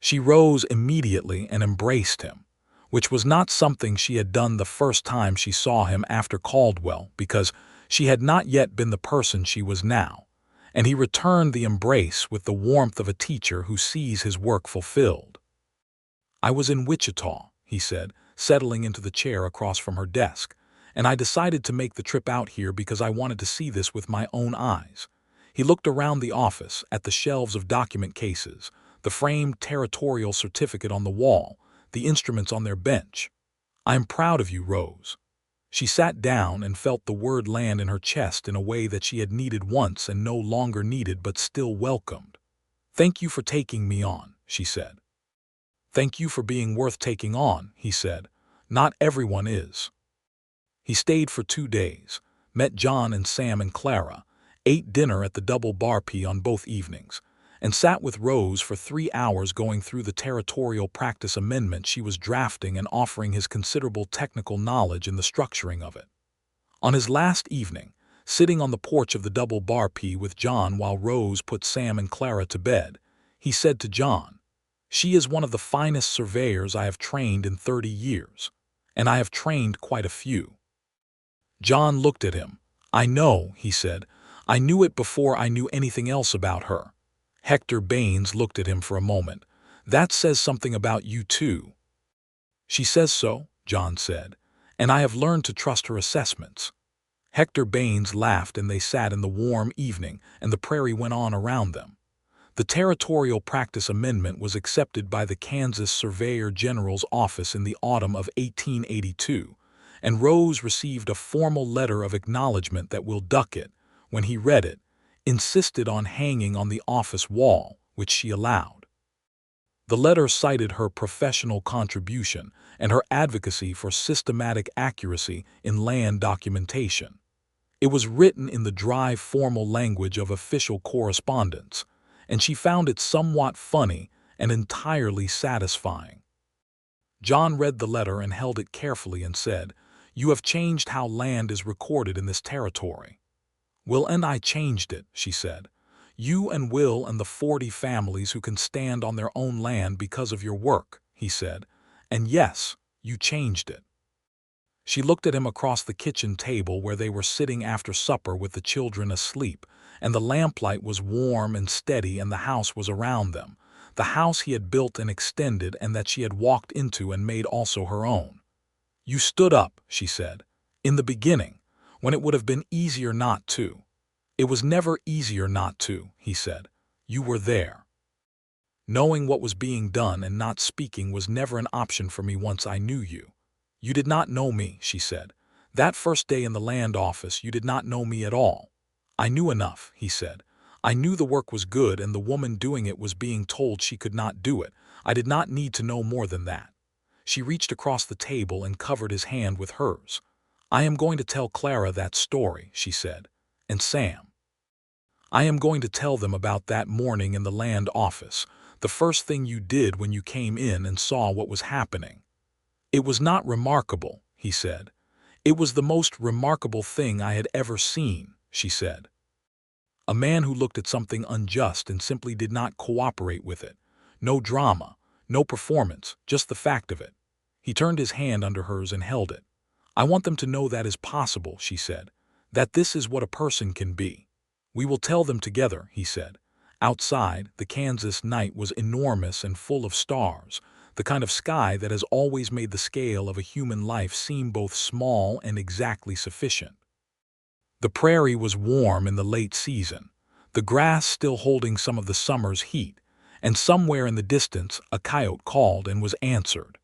She rose immediately and embraced him, which was not something she had done the first time she saw him after Caldwell because she had not yet been the person she was now, and he returned the embrace with the warmth of a teacher who sees his work fulfilled. "I was in Wichita," he said, settling into the chair across from her desk, "and I decided to make the trip out here because I wanted to see this with my own eyes." He looked around the office at the shelves of document cases, the framed territorial certificate on the wall, the instruments on their bench. "I am proud of you, Rose." She sat down and felt the word land in her chest in a way that she had needed once and no longer needed but still welcomed. "Thank you for taking me on," she said. "Thank you for being worth taking on," he said. "Not everyone is." He stayed for 2 days, met John and Sam and Clara, ate dinner at the Double Bar P on both evenings, and sat with Rose for 3 hours going through the territorial practice amendment she was drafting and offering his considerable technical knowledge in the structuring of it. On his last evening, sitting on the porch of the Double Bar P with John while Rose put Sam and Clara to bed, he said to John, "She is one of the finest surveyors I have trained in 30 years, and I have trained quite a few." John looked at him. "I know," he said. "I knew it before I knew anything else about her." Hector Baines looked at him for a moment. "That says something about you too." "She says so," John said, "and I have learned to trust her assessments." Hector Baines laughed and they sat in the warm evening and the prairie went on around them. The Territorial Practice Amendment was accepted by the Kansas Surveyor General's office in the autumn of 1882, and Rose received a formal letter of acknowledgement that Will Duckett, when he read it, insisted on hanging on the office wall, which she allowed. The letter cited her professional contribution and her advocacy for systematic accuracy in land documentation. It was written in the dry, formal language of official correspondence, and she found it somewhat funny and entirely satisfying. John read the letter and held it carefully and said, "You have changed how land is recorded in this territory." "Will and I changed it," she said. "You and Will and the 40 families who can stand on their own land because of your work," he said. "And yes, you changed it." She looked at him across the kitchen table where they were sitting after supper with the children asleep, and the lamplight was warm and steady and the house was around them, the house he had built and extended and that she had walked into and made also her own. "You stood up," she said, "in the beginning, when it would have been easier not to." "It was never easier not to," he said. "You were there." "Knowing what was being done and not speaking was never an option for me once I knew you." "You did not know me," she said. "That first day in the land office you did not know me at all." "I knew enough," he said. "I knew the work was good and the woman doing it was being told she could not do it. I did not need to know more than that." She reached across the table and covered his hand with hers. "I am going to tell Clara that story," she said, "and Sam. I am going to tell them about that morning in the land office, the first thing you did when you came in and saw what was happening." "It was not remarkable," he said. "It was the most remarkable thing I had ever seen," she said. "A man who looked at something unjust and simply did not cooperate with it. No drama, no performance, just the fact of it." He turned his hand under hers and held it. "I want them to know that is possible," she said, "that this is what a person can be." "We will tell them together," he said. Outside, the Kansas night was enormous and full of stars, the kind of sky that has always made the scale of a human life seem both small and exactly sufficient. The prairie was warm in the late season, the grass still holding some of the summer's heat, and somewhere in the distance a coyote called and was answered.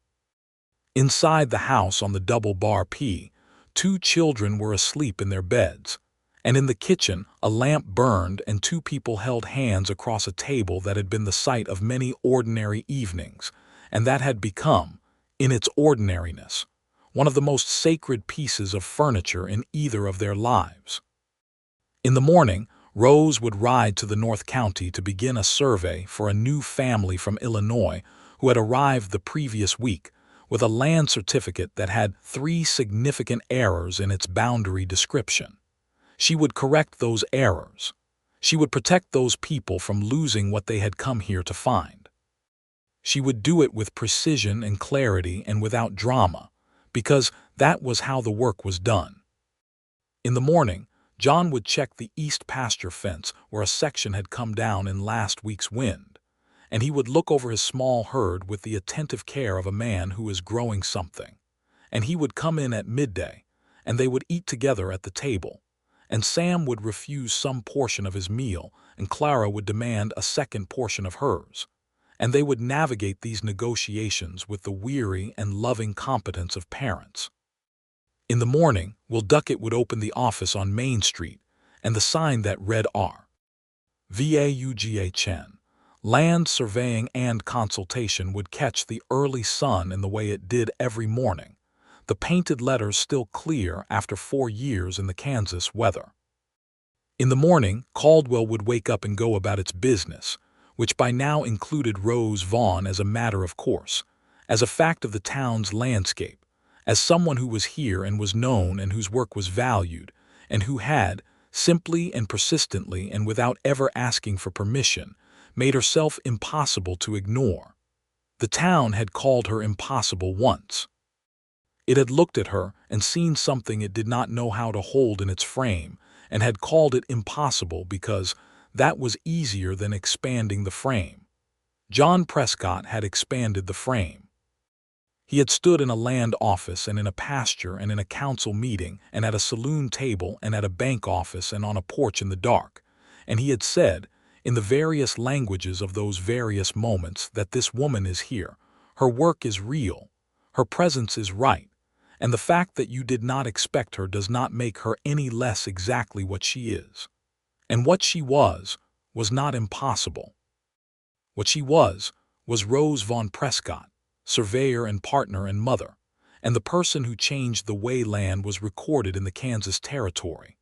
Inside the house on the Double Bar P, 2 children were asleep in their beds, and in the kitchen a lamp burned and 2 people held hands across a table that had been the site of many ordinary evenings, and that had become, in its ordinariness, one of the most sacred pieces of furniture in either of their lives. In the morning, Rose would ride to the North County to begin a survey for a new family from Illinois who had arrived the previous week with a land certificate that had 3 significant errors in its boundary description. She would correct those errors. She would protect those people from losing what they had come here to find. She would do it with precision and clarity and without drama, because that was how the work was done. In the morning, John would check the east pasture fence where a section had come down in last week's wind, and he would look over his small herd with the attentive care of a man who is growing something. And he would come in at midday, and they would eat together at the table, and Sam would refuse some portion of his meal, and Clara would demand a second portion of hers, and they would navigate these negotiations with the weary and loving competence of parents. In the morning, Will Duckett would open the office on Main Street, and the sign that read R. Vaughn, Land Surveying and Consultation, would catch the early sun in the way it did every morning, the painted letters still clear after 4 years in the Kansas weather. In the morning, Caldwell would wake up and go about its business, which by now included Rose Vaughn as a matter of course, as a fact of the town's landscape, as someone who was here and was known and whose work was valued, and who had, simply and persistently and without ever asking for permission, made herself impossible to ignore. The town had called her impossible once. It had looked at her and seen something it did not know how to hold in its frame, and had called it impossible because that was easier than expanding the frame. John Prescott had expanded the frame. He had stood in a land office and in a pasture and in a council meeting and at a saloon table and at a bank office and on a porch in the dark, and he had said, in the various languages of those various moments, that this woman is here, her work is real, her presence is right, and the fact that you did not expect her does not make her any less exactly what she is. And what she was not impossible. What she was Rose Vaughn Prescott, surveyor and partner and mother, and the person who changed the way land was recorded in the Kansas territory,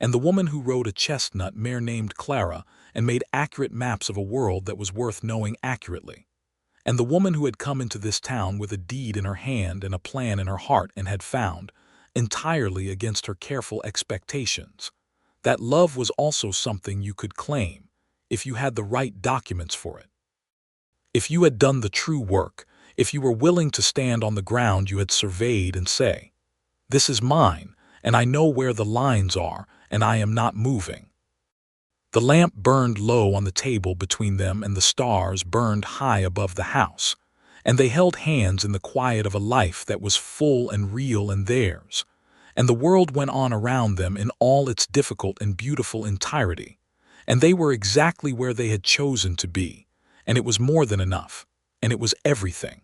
and the woman who rode a chestnut mare named Clara and made accurate maps of a world that was worth knowing accurately, and the woman who had come into this town with a deed in her hand and a plan in her heart and had found, entirely against her careful expectations, that love was also something you could claim if you had the right documents for it. If you had done the true work, if you were willing to stand on the ground you had surveyed and say, "This is mine, and I know where the lines are, and I am not moving." The lamp burned low on the table between them, and the stars burned high above the house, and they held hands in the quiet of a life that was full and real and theirs, and the world went on around them in all its difficult and beautiful entirety, and they were exactly where they had chosen to be, and it was more than enough, and it was everything.